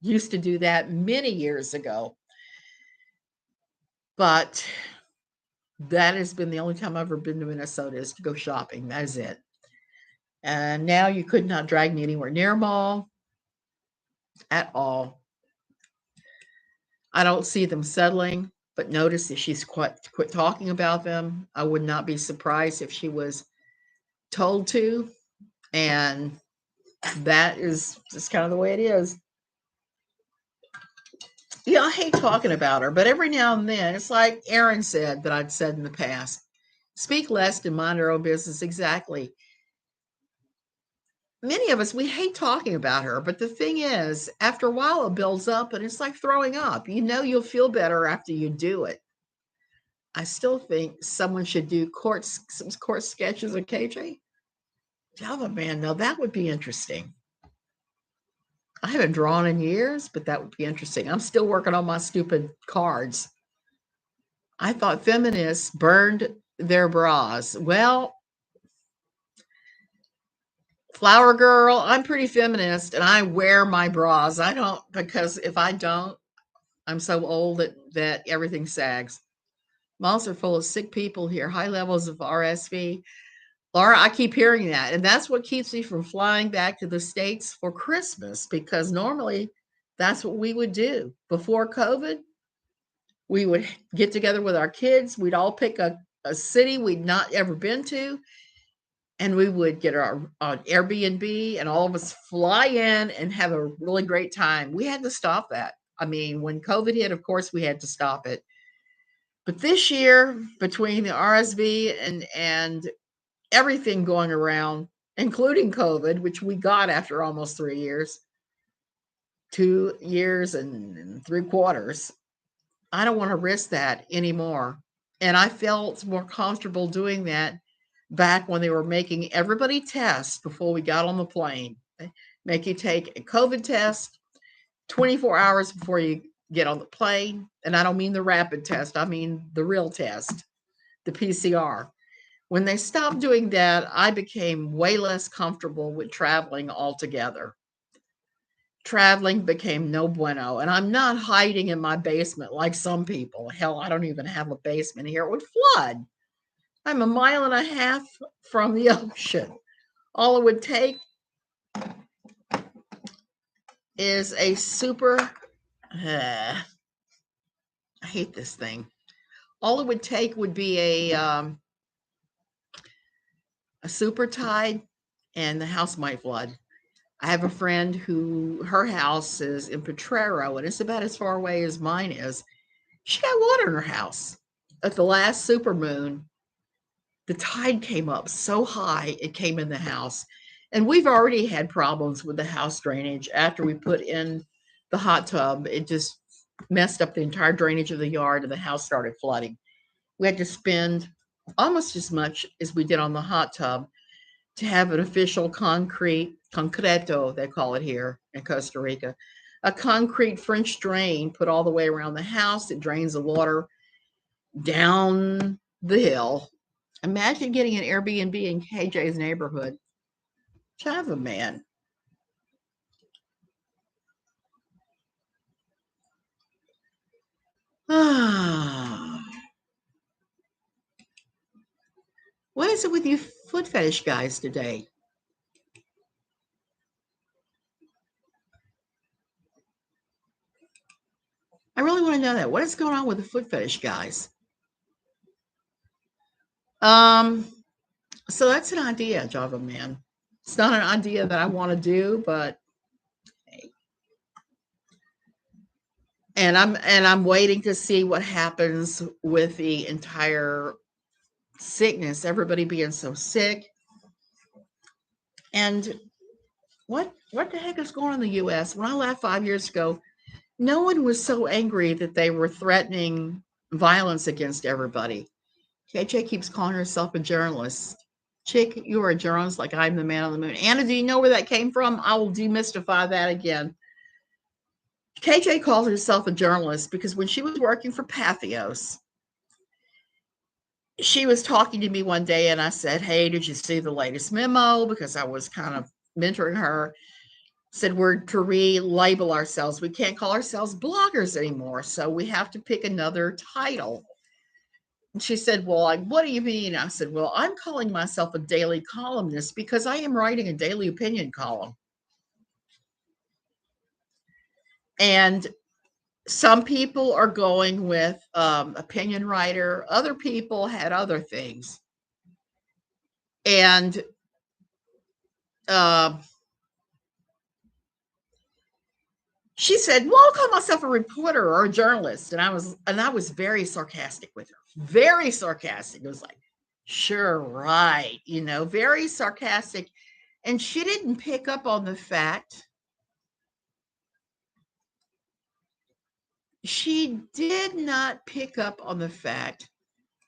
Used to do that many years ago. But that has been the only time I've ever been to Minnesota is to go shopping. That is it. And now you could not drag me anywhere near a mall at all. I don't see them settling, but notice that she's quit talking about them. I would not be surprised if she was told to. And that is just kind of the way it is. Yeah, I hate talking about her, but every now and then, it's like Aaron said that I'd said in the past, speak less and mind our own business. Exactly. Many of us, we hate talking about her, but the thing is, after a while, it builds up and it's like throwing up. You know, you'll feel better after you do it. I still think someone should do some court sketches of KJ. Java man, now that would be interesting. I haven't drawn in years, but that would be interesting. I'm still working on my stupid cards. I thought feminists burned their bras. Well, flower girl, I'm pretty feminist and I wear my bras. I don't, because if I don't, I'm so old that everything sags. Malls are full of sick people here, high levels of RSV. Laura, I keep hearing that. And that's what keeps me from flying back to the States for Christmas because normally that's what we would do. Before COVID, we would get together with our kids. We'd all pick a city we'd not ever been to, and we would get our Airbnb and all of us fly in and have a really great time. We had to stop that. I mean, when COVID hit, of course, we had to stop it. But this year, between the RSV and everything going around, including COVID, which we got after almost 3 years, 2 years and 3/4, I don't want to risk that anymore. And I felt more comfortable doing that back when they were making everybody test before we got on the plane. They make you take a COVID test 24 hours before you get on the plane. And I don't mean the rapid test, I mean the real test, the PCR. When they stopped doing that, I became way less comfortable with traveling altogether. Traveling became no bueno. And I'm not hiding in my basement like some people. Hell, I don't even have a basement here. It would flood. I'm 1.5 miles from the ocean. All it would take is a super, I hate this thing. All it would take would be a super tide and the house might flood. I have a friend who her house is in Potrero and it's about as far away as mine is. She got water in her house. At the last super moon, the tide came up so high it came in the house. And we've already had problems with the house drainage after we put in the hot tub. It just messed up the entire drainage of the yard and the house started flooding. We had to spend almost as much as we did on the hot tub to have an official concreto, they call it here in Costa Rica, a concrete French drain put all the way around the house. It drains the water down the hill. Imagine getting an Airbnb in KJ's neighborhood. Have a man. Ah, what is it with you foot fetish guys today? I really want to know that. What is going on with the foot fetish guys? Um, so that's an idea, Java Man. It's not an idea that I want to do, but hey. And I'm waiting to see what happens with the entire sickness, everybody being so sick. And what the heck is going on in the US? When I left 5 years ago, no one was so angry that they were threatening violence against everybody. KJ keeps calling herself a journalist. Chick, you are a journalist like I'm the man on the moon. Anna, do you know where that came from? I will demystify that again. KJ calls herself a journalist because when she was working for Pathos, she was talking to me one day and I said, hey, did you see the latest memo? Because I was kind of mentoring her. Said we're to relabel ourselves. We can't call ourselves bloggers anymore. So we have to pick another title. And she said, well, like, what do you mean? I said, well, I'm calling myself a daily columnist because I am writing a daily opinion column. And some people are going with opinion writer. Other people had other things. And she said, well, I'll call myself a reporter or a journalist. And I was very sarcastic with her. Very sarcastic. It was like, sure, right. Very sarcastic. And she didn't pick up on the fact. She did not pick up on the fact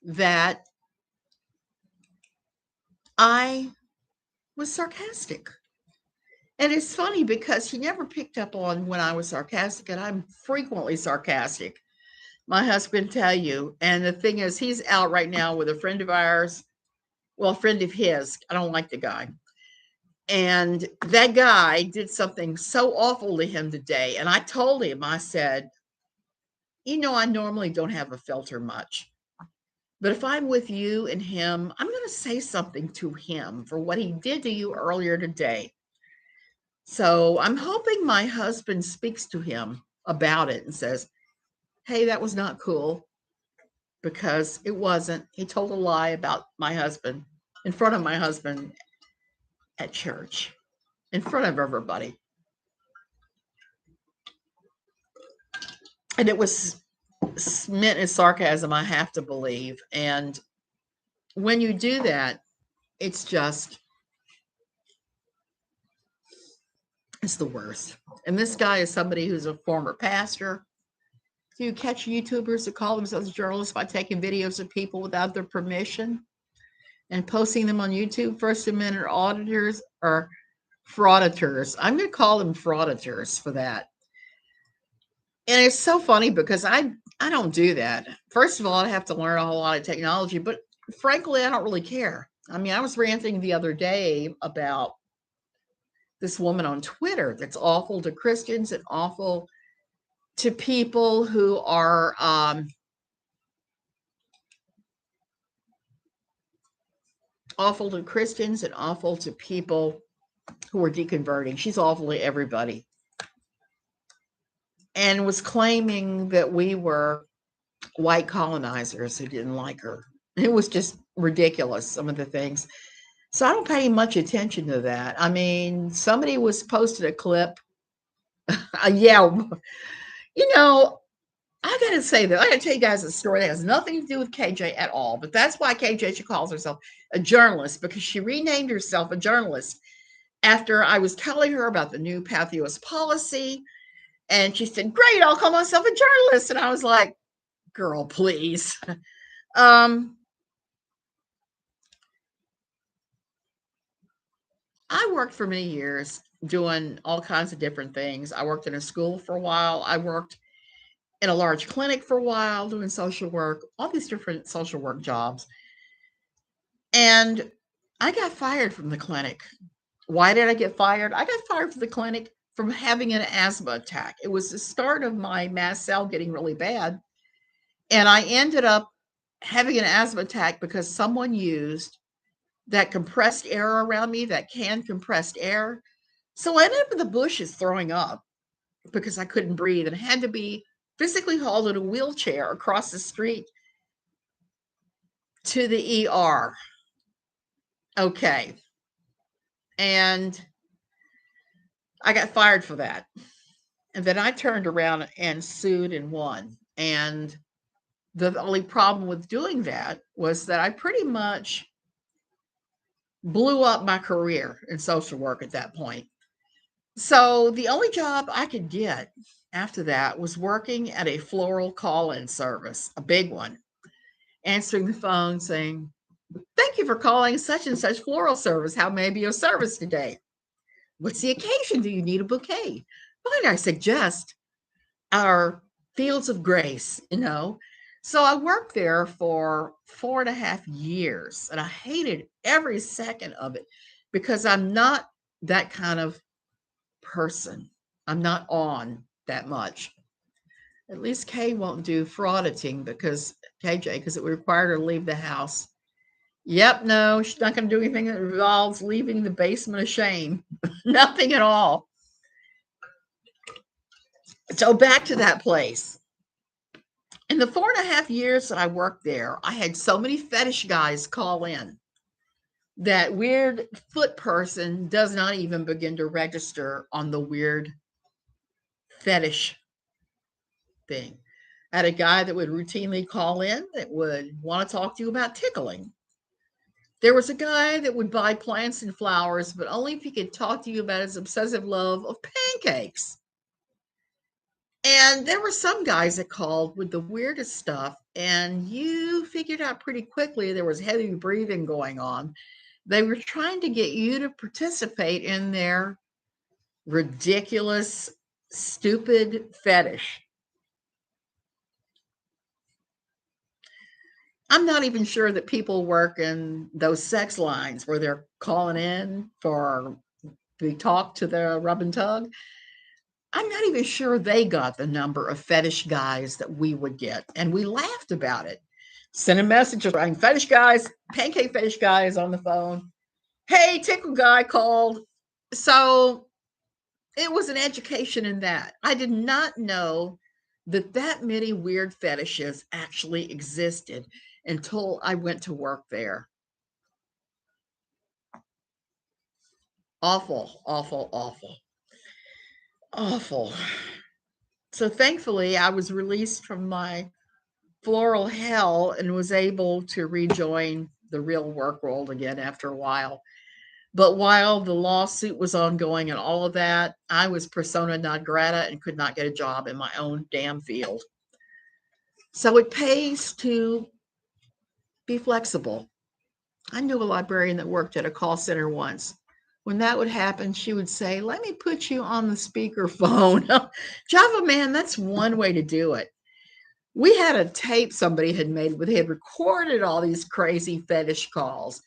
that I was sarcastic. And it's funny because she never picked up on when I was sarcastic, and I'm frequently sarcastic. My husband tell you. And the thing is, he's out right now with a friend of ours. Well, a friend of his. I don't like the guy. And that guy did something so awful to him today. And I told him, I said, I normally don't have a filter much. But if I'm with you and him, I'm going to say something to him for what he did to you earlier today. So I'm hoping my husband speaks to him about it and says, hey, that was not cool, because it wasn't. He told a lie about my husband in front of my husband at church, in front of everybody. And it was meant as sarcasm, I have to believe. And when you do that, it's the worst. And this guy is somebody who's a former pastor. Do you catch YouTubers that call themselves journalists by taking videos of people without their permission and posting them on YouTube? First Amendment auditors or frauditors. I'm going to call them frauditors for that. And it's so funny because I don't do that. First of all, I have to learn a whole lot of technology, but frankly, I don't really care. I mean, I was ranting the other day about this woman on Twitter that's awful to Christians and awful to people who are awful to Christians and awful to people who are deconverting. She's awful to everybody. And was claiming that we were white colonizers who didn't like her. It was just ridiculous, some of the things. So I don't pay much attention to that. I mean, somebody was posted a clip. Yeah, I got to say that I got to tell you guys a story that has nothing to do with KJ at all. But that's why KJ, she calls herself a journalist, because she renamed herself a journalist after I was telling her about the new Pathos policy. And she said, great, I'll call myself a journalist. And I was like, girl, please. I worked for many years doing all kinds of different things. I worked in a school for a while. I worked in a large clinic for a while doing social work, all these different social work jobs. And I got fired from the clinic. Why did I get fired? I got fired from the clinic from having an asthma attack. It was the start of my mast cell getting really bad. And I ended up having an asthma attack because someone used that compressed air around me, that canned compressed air. So I ended up in the bushes throwing up because I couldn't breathe and had to be physically hauled in a wheelchair across the street to the ER. Okay. And I got fired for that. And then I turned around and sued and won. And the only problem with doing that was that I pretty much blew up my career in social work at that point. So the only job I could get after that was working at a floral call-in service, a big one, answering the phone saying, "Thank you for calling such and such floral service. How may I be of service today? What's the occasion? Do you need a bouquet? Might I suggest our fields of grace, you know?" So I worked there for 4.5 years and I hated every second of it because I'm not that kind of person. I'm not on that much. At least Kay won't do frauditing because KJ, it would require her to leave the house. Yep, no, she's not going to do anything that involves leaving the basement of shame. Nothing at all. So back to that place. In the 4.5 years that I worked there, I had so many fetish guys call in. That weird foot person does not even begin to register on the weird fetish thing. I had a guy that would routinely call in that would want to talk to you about tickling. There was a guy that would buy plants and flowers, but only if he could talk to you about his obsessive love of pancakes. And there were some guys that called with the weirdest stuff, and you figured out pretty quickly there was heavy breathing going on. They were trying to get you to participate in their ridiculous, stupid fetish. I'm not even sure that people work in those sex lines where they're calling in for the talk to the rub and tug. I'm not even sure they got the number of fetish guys that we would get. And we laughed about it. Sending messages, writing fetish guys, pancake fetish guys on the phone. Hey, tickle guy called. So it was an education in that. I did not know that many weird fetishes actually existed until I went to work there. Awful, awful, awful, awful. So thankfully, I was released from my floral hell and was able to rejoin the real work world again after a while. But while the lawsuit was ongoing and all of that, I was persona non grata and could not get a job in my own damn field. So it pays to be flexible. I knew a librarian that worked at a call center once. When that would happen, she would say, "Let me put you on the speakerphone." Java man, that's one way to do it. We had a tape somebody had made where they had recorded all these crazy fetish calls.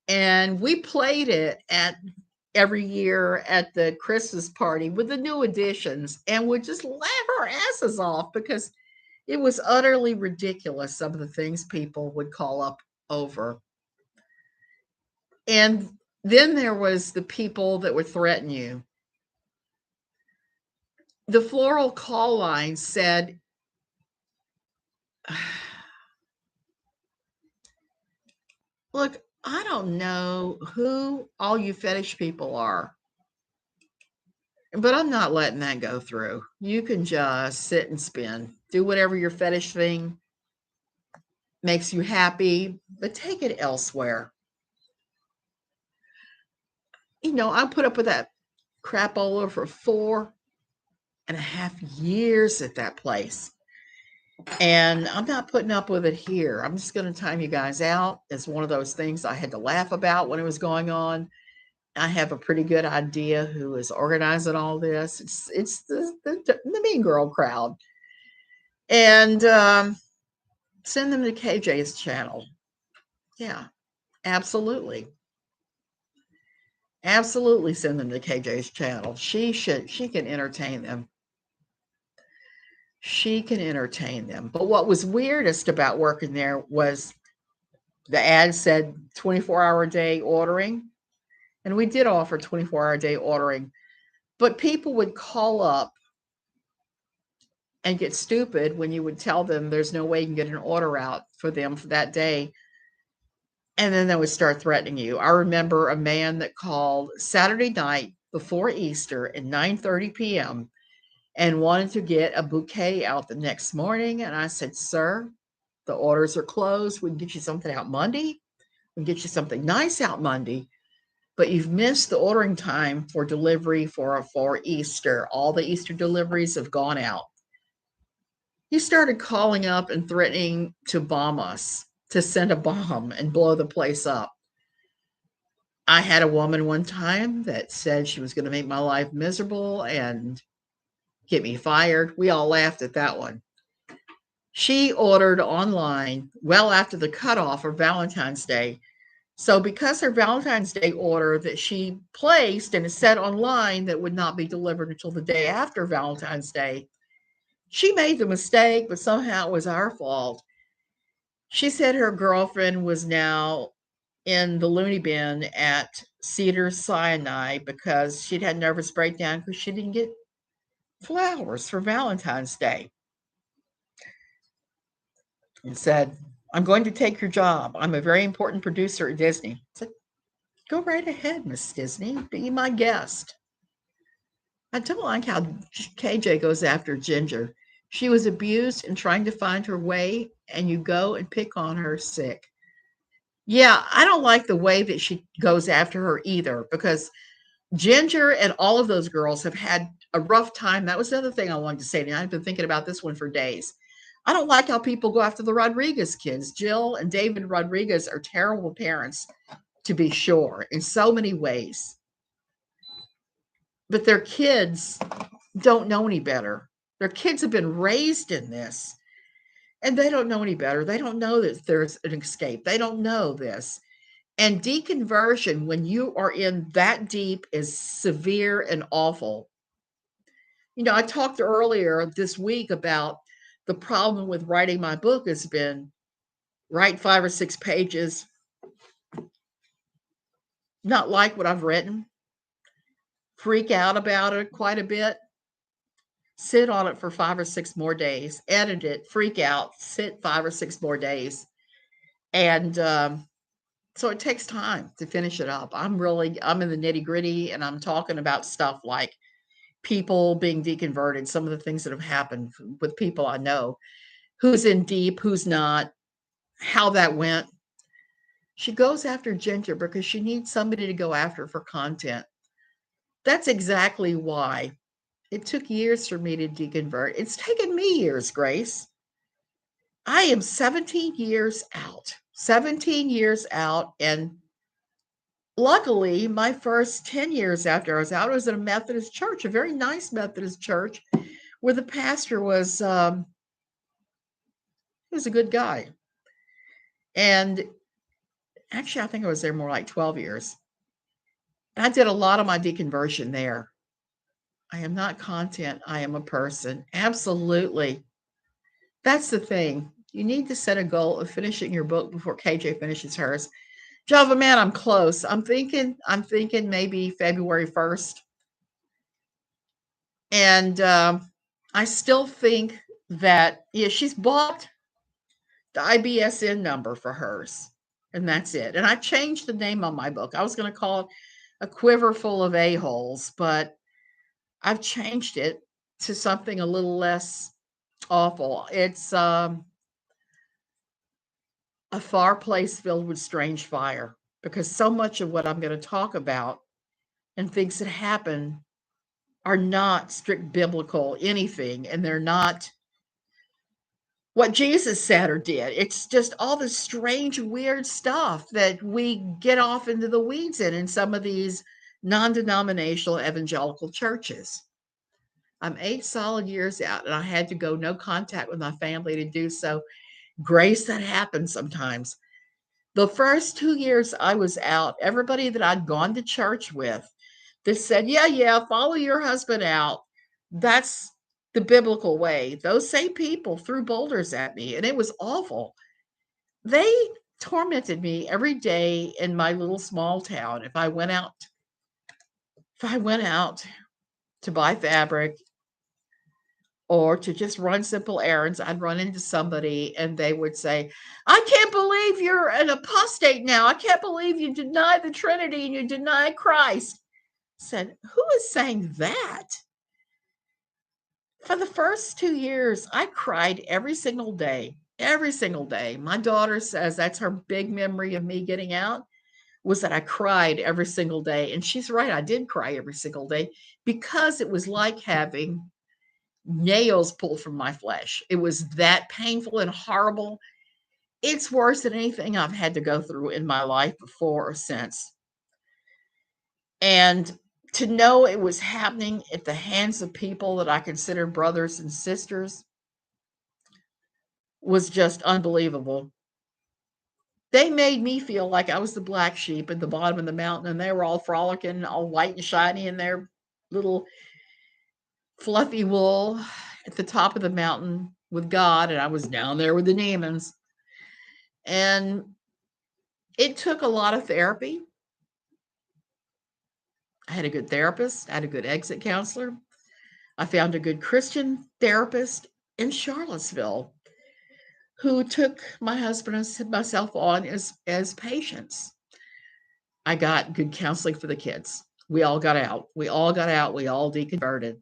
And we played it at every year at the Christmas party with the new editions and would just laugh our asses off because it was utterly ridiculous, some of the things people would call up over. And then there was the people that would threaten you. The floral call line said, "Look, I don't know who all you fetish people are, but I'm not letting that go through. You can just sit and spin. Do whatever your fetish thing makes you happy, but take it elsewhere." I put up with that crapola for 4.5 years at that place. And I'm not putting up with it here. I'm just going to time you guys out. It's one of those things I had to laugh about when it was going on. I have a pretty good idea who is organizing all this. It's the mean girl crowd. And send them to KJ's channel. Yeah, absolutely. Absolutely send them to KJ's channel. She can entertain them. She can entertain them. But what was weirdest about working there was the ad said 24-hour day ordering. And we did offer 24-hour day ordering. But people would call up and get stupid when you would tell them there's no way you can get an order out for them for that day. And then they would start threatening you. I remember a man that called Saturday night before Easter at 9:30 p.m. and wanted to get a bouquet out the next morning. And I said, sir, the orders are closed. We can get you something out Monday. We can get you something nice out Monday. But you've missed the ordering time for delivery for Easter. All the Easter deliveries have gone out. He started calling up and threatening to bomb us, to send a bomb and blow the place up. I had a woman one time that said she was going to make my life miserable and get me fired. We all laughed at that one. She ordered online well after the cutoff for Valentine's Day. So because her Valentine's Day order that she placed and is set online that would not be delivered until the day after Valentine's Day, she made the mistake, but somehow it was our fault. She said her girlfriend was now in the loony bin at Cedar Sinai because she'd had nervous breakdown because she didn't get flowers for Valentine's Day. And said, I'm going to take your job. I'm a very important producer at Disney. I said, go right ahead, Miss Disney. Be my guest. I don't like how KJ goes after Jinger. She was abused and trying to find her way, and you go and pick on her sick. Yeah, I don't like the way that she goes after her either, because Jinger and all of those girls have had a rough time. That was the other thing I wanted to say to you. I've been thinking about this one for days. I don't like how people go after the Rodriguez kids. Jill and David Rodriguez are terrible parents, to be sure, in so many ways. But their kids don't know any better. Their kids have been raised in this, and they don't know any better. They don't know that there's an escape. They don't know this. And deconversion, when you are in that deep, is severe and awful. You know, I talked earlier this week about the problem with writing my book has been write 5 or 6 pages, not like what I've written, freak out about it quite a bit, sit on it for 5 or 6 more days, edit it, freak out, sit 5 or 6 more days. And so it takes time to finish it up. I'm in the nitty gritty, and I'm talking about stuff like people being deconverted, some of the things that have happened with people I know, who's in deep, who's not, how that went. She goes after Jinger because she needs somebody to go after for content. That's exactly why it took years for me to deconvert. It's taken me years, Grace. I am 17 years out. 17 years out, and luckily, my first 10 years after I was out, I was at a Methodist church, a very nice Methodist church, where the pastor was, he was a good guy. And actually, I think I was there more like 12 years. And I did a lot of my deconversion there. I am not content. I am a person. Absolutely. That's the thing. You need to set a goal of finishing your book before KJ finishes hers. Java man, I'm close. I'm thinking maybe February 1st. And I still think that, yeah, she's bought the IBSN number for hers, and that's it. And I changed the name on my book. I was going to call it A Quiver Full of A-Holes, but I've changed it to something a little less awful. It's a far place filled with strange fire, because so much of what I'm going to talk about and things that happen are not strict biblical anything, and they're not what Jesus said or did. It's just all this strange, weird stuff that we get off into the weeds in some of these non-denominational evangelical churches. I'm 8 solid years out, and I had to go no contact with my family to do so. Grace that happens sometimes. The first 2 years I was out, everybody that I'd gone to church with that said, yeah, follow your husband out. That's the biblical way. Those same people threw boulders at me, and it was awful. They tormented me every day in my little small town. If I went out to buy fabric or to just run simple errands, I'd run into somebody and they would say, I can't believe you're an apostate now. I can't believe you deny the Trinity and you deny Christ. I said, who is saying that? For the first 2 years, I cried every single day. Every single day. My daughter says that's her big memory of me getting out, was that I cried every single day. And she's right. I did cry every single day because it was like having nails pulled from my flesh. It was that painful and horrible. It's worse than anything I've had to go through in my life before or since. And to know it was happening at the hands of people that I consider brothers and sisters was just unbelievable. They made me feel like I was the black sheep at the bottom of the mountain, and they were all frolicking, all white and shiny in their little fluffy wool at the top of the mountain with God, and I was down there with the demons. And it took a lot of therapy. I had a good therapist, I had a good exit counselor. I found a good Christian therapist in Charlottesville who took my husband and myself on as patients. I got good counseling for the kids. We all got out. We all got out. We all deconverted.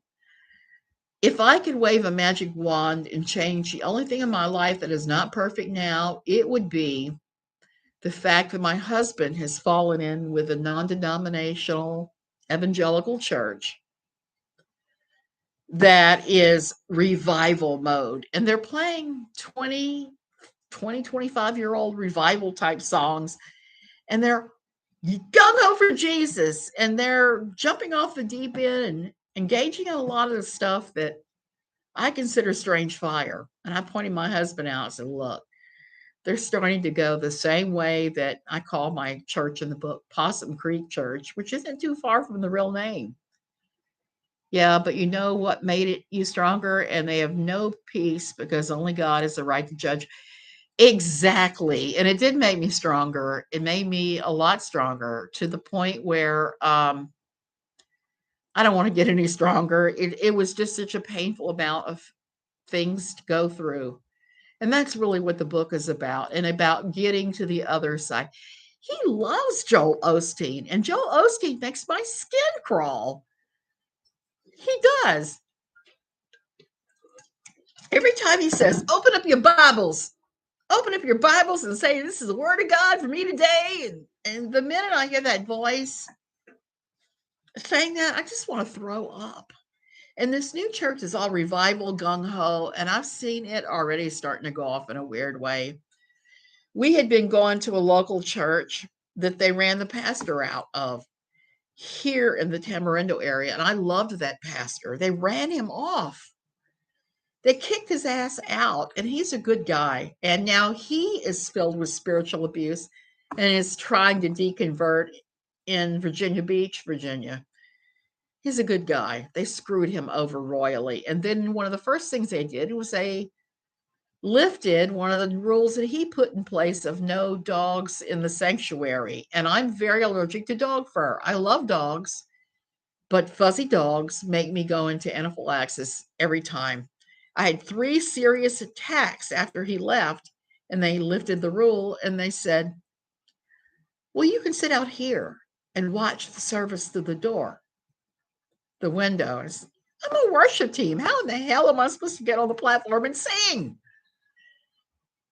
If I could wave a magic wand and change the only thing in my life that is not perfect now, it would be the fact that my husband has fallen in with a non-denominational evangelical church that is revival mode. And they're playing 25-year-old revival type songs. And they're gung-ho for Jesus. And they're jumping off the deep end and engaging in a lot of the stuff that I consider strange fire. And I pointed my husband out and said, look, they're starting to go the same way that I call my church in the book Possum Creek Church, which isn't too far from the real name. Yeah, but you know what made it you stronger? And they have no peace because only God has the right to judge. Exactly. And it did make me stronger. It made me a lot stronger to the point where I don't want to get any stronger. It was just such a painful amount of things to go through. And that's really what the book is about, and about getting to the other side. He loves Joel Osteen, and Joel Osteen makes my skin crawl. He does. Every time he says, open up your Bibles and say, this is the word of God for me today. And the minute I hear that voice saying that, I just want to throw up. And this new church is all revival, gung-ho, and I've seen it already starting to go off in a weird way. We had been going to a local church that they ran the pastor out of here in the Tamarindo area, and I loved that pastor. They ran him off. They kicked his ass out, and he's a good guy. And now he is filled with spiritual abuse and is trying to deconvert in Virginia Beach, Virginia. He's a good guy. They screwed him over royally. And then one of the first things they did was they lifted one of the rules that he put in place of no dogs in the sanctuary. And I'm very allergic to dog fur. I love dogs, but fuzzy dogs make me go into anaphylaxis every time. I had 3 serious attacks after he left, and they lifted the rule and they said, well, you can sit out here and watch the service through the window. I'm a worship team. How in the hell am I supposed to get on the platform and sing?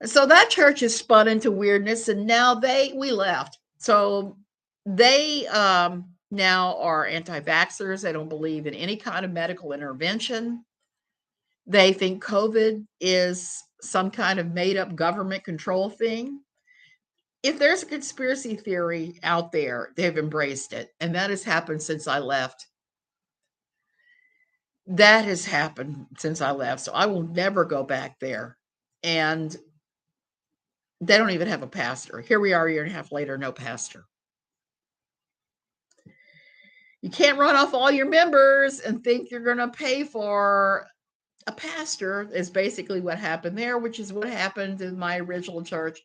And so that church has spun into weirdness, and now we left. So they now are anti-vaxxers. They don't believe in any kind of medical intervention. They think COVID is some kind of made-up government control thing. if there's a conspiracy theory out there, they've embraced it. And that has happened since I left. That has happened since I left. So I will never go back there. And they don't even have a pastor. Here we are a year and a half later, no pastor. You can't run off all your members and think you're going to pay for a pastor, is basically what happened there, which is what happened in my original church,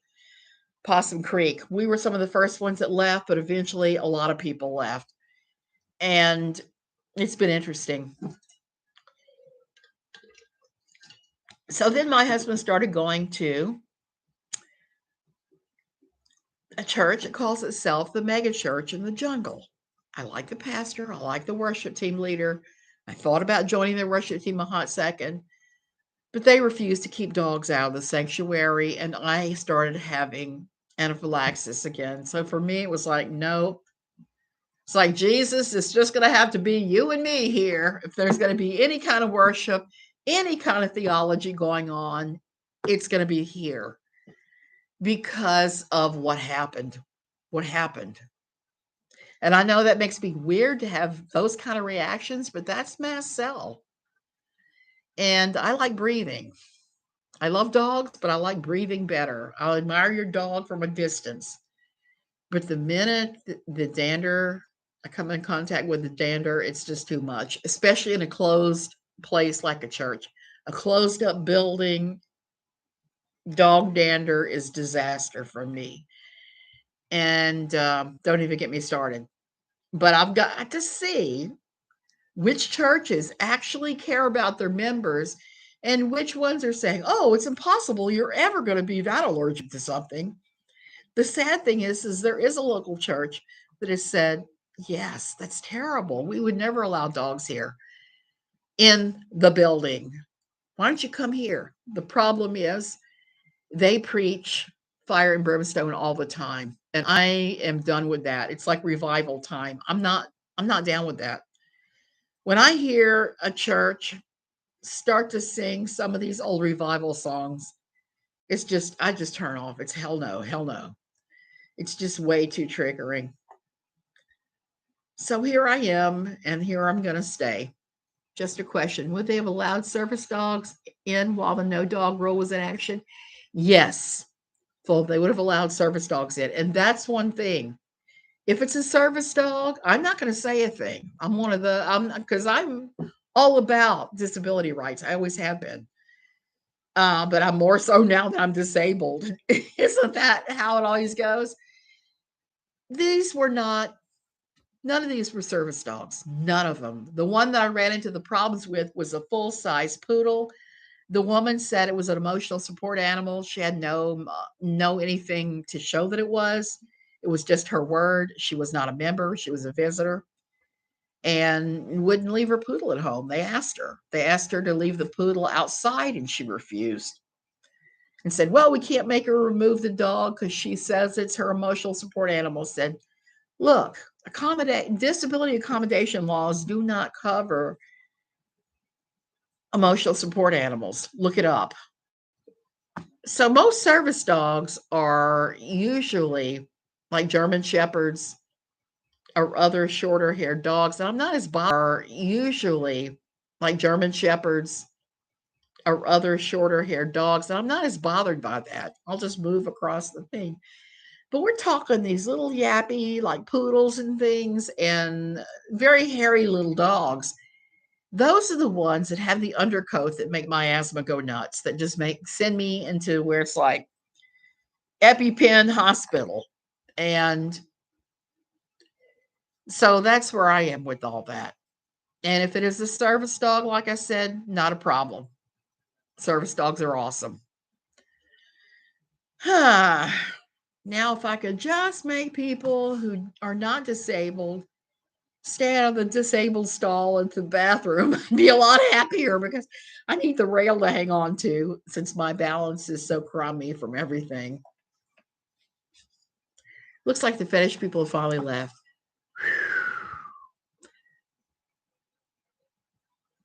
Possum Creek. We were some of the first ones that left, but eventually a lot of people left. And it's been interesting. So then my husband started going to a church that calls itself the mega church in the jungle. I like the pastor. I like the worship team leader. I thought about joining their worship team a hot second, but they refused to keep dogs out of the sanctuary, and I started having anaphylaxis again. So for me, it was like, no. It's like, Jesus, it's just going to have to be you and me here. If there's going to be any kind of worship, any kind of theology going on, it's going to be here because of what happened. What happened. And I know that makes me weird to have those kind of reactions, but that's mass cell. And I like breathing. I love dogs, but I like breathing better. I'll admire your dog from a distance. But the minute the dander, I come in contact with the dander, it's just too much, especially in a closed place like a church. A closed up building, dog dander is disaster for me. And don't even get me started. But I've got to see which churches actually care about their members and which ones are saying, oh, it's impossible you're ever going to be that allergic to something. The sad thing is there is a local church that has said, yes, that's terrible. We would never allow dogs here in the building. Why don't you come here? The problem is they preach fire and brimstone all the time. And I am done with that. It's like revival time. I'm not down with that. When I hear a church start to sing some of these old revival songs, it's just, I just turn off. It's hell no, hell no. It's just way too triggering. So here I am, and here I'm going to stay. Just a question. Would they have allowed service dogs in while the no dog rule was in action? Yes. So they would have allowed service dogs in. And that's one thing. If it's a service dog, I'm not going to say a thing. Because I'm all about disability rights. I always have been. But I'm more so now that I'm disabled. Isn't that how it always goes? None of these were service dogs. None of them. The one that I ran into the problems with was a full-size poodle. The woman said it was an emotional support animal. She had no anything to show that it was. It was just her word. She was not a member. She was a visitor and wouldn't leave her poodle at home. They asked her. They asked her to leave the poodle outside, and she refused and said, well, we can't make her remove the dog because she says it's her emotional support animal. Said, look, disability accommodation laws do not cover emotional support animals. Look it up. So most service dogs are usually like German Shepherds or other shorter haired dogs. And I'm not as bothered. Are usually like German Shepherds or other shorter haired dogs. And I'm not as bothered by that. I'll just move across the thing. But we're talking these little yappy, like poodles and things, and very hairy little dogs. Those are the ones that have the undercoat that make my asthma go nuts, that just send me into where it's like EpiPen hospital. And so that's where I am with all that. And if it is a service dog, like I said, not a problem. Service dogs are awesome. Now, if I could just make people who are not disabled stay out of the disabled stall into the bathroom, I'd be a lot happier because I need the rail to hang on to since my balance is so crummy from everything. Looks like the fetish people have finally left.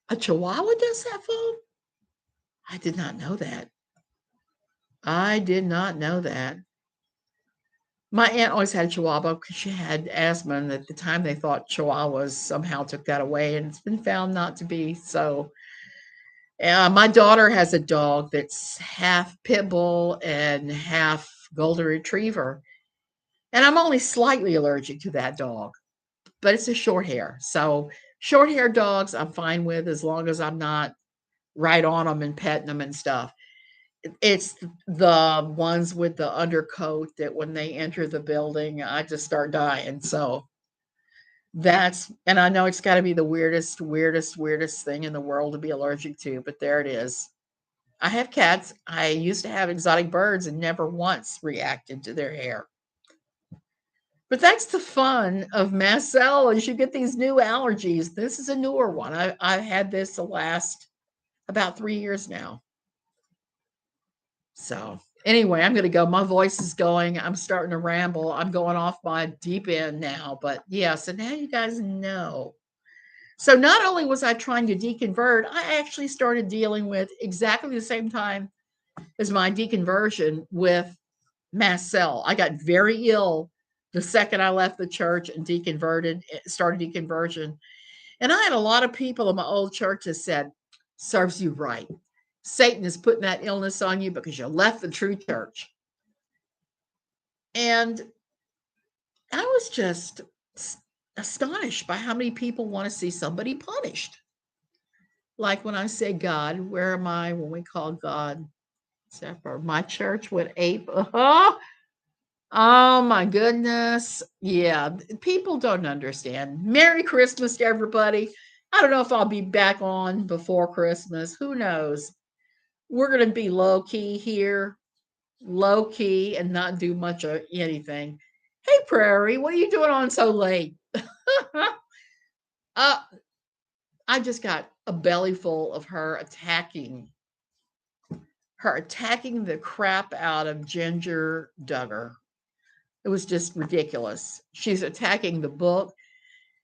A Chihuahua does that, phone? I did not know that. I did not know that. My aunt always had a Chihuahua because she had asthma, and at the time they thought Chihuahuas somehow took that away, and it's been found not to be so. My daughter has a dog that's half pit bull and half golden retriever, and I'm only slightly allergic to that dog, but it's a short hair. So short hair dogs I'm fine with as long as I'm not right on them and petting them and stuff. It's the ones with the undercoat that when they enter the building, I just start dying. So and I know it's got to be the weirdest thing in the world to be allergic to, but there it is. I have cats. I used to have exotic birds and never once reacted to their hair. But that's the fun of Marcel is you get these new allergies. This is a newer one. I've had this the last about 3 years now. So anyway, I'm going to go. My voice is going. I'm starting to ramble. I'm going off my deep end now. But yeah, so now you guys know. So not only was I trying to deconvert, I actually started dealing with exactly the same time as my deconversion with Marcel. I got very ill the second I left the church and started deconversion. And I had a lot of people in my old church that said, serves you right. Satan is putting that illness on you because you left the true church. And I was just astonished by how many people want to see somebody punished. Like when I say God, where am I when we call God? Except for my church would ape. Oh my goodness. Yeah, people don't understand. Merry Christmas to everybody. I don't know if I'll be back on before Christmas. Who knows? We're going to be low key here, low key, and not do much of anything. Hey, Prairie, what are you doing on so late? uh, I just got a belly full of her attacking the crap out of Jinger Duggar. It was just ridiculous. She's attacking the book.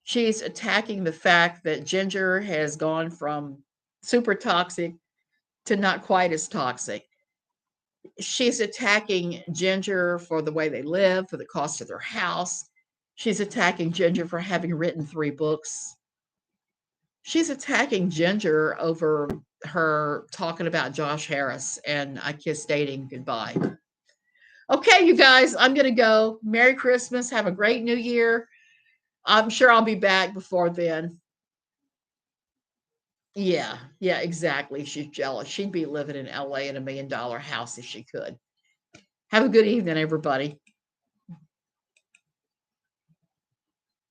She's attacking the fact that Ginger has gone from super toxic to not quite as toxic. She's attacking Ginger for the way they live, for the cost of their house. She's attacking Ginger for having written 3 books. She's attacking Ginger over her talking about Josh Harris and I Kiss Dating Goodbye. Okay, you guys, I'm going to go. Merry Christmas. Have a great new year. I'm sure I'll be back before then. Yeah, exactly. She's jealous. She'd be living in LA in $1 million house if she could. Have a good evening, everybody.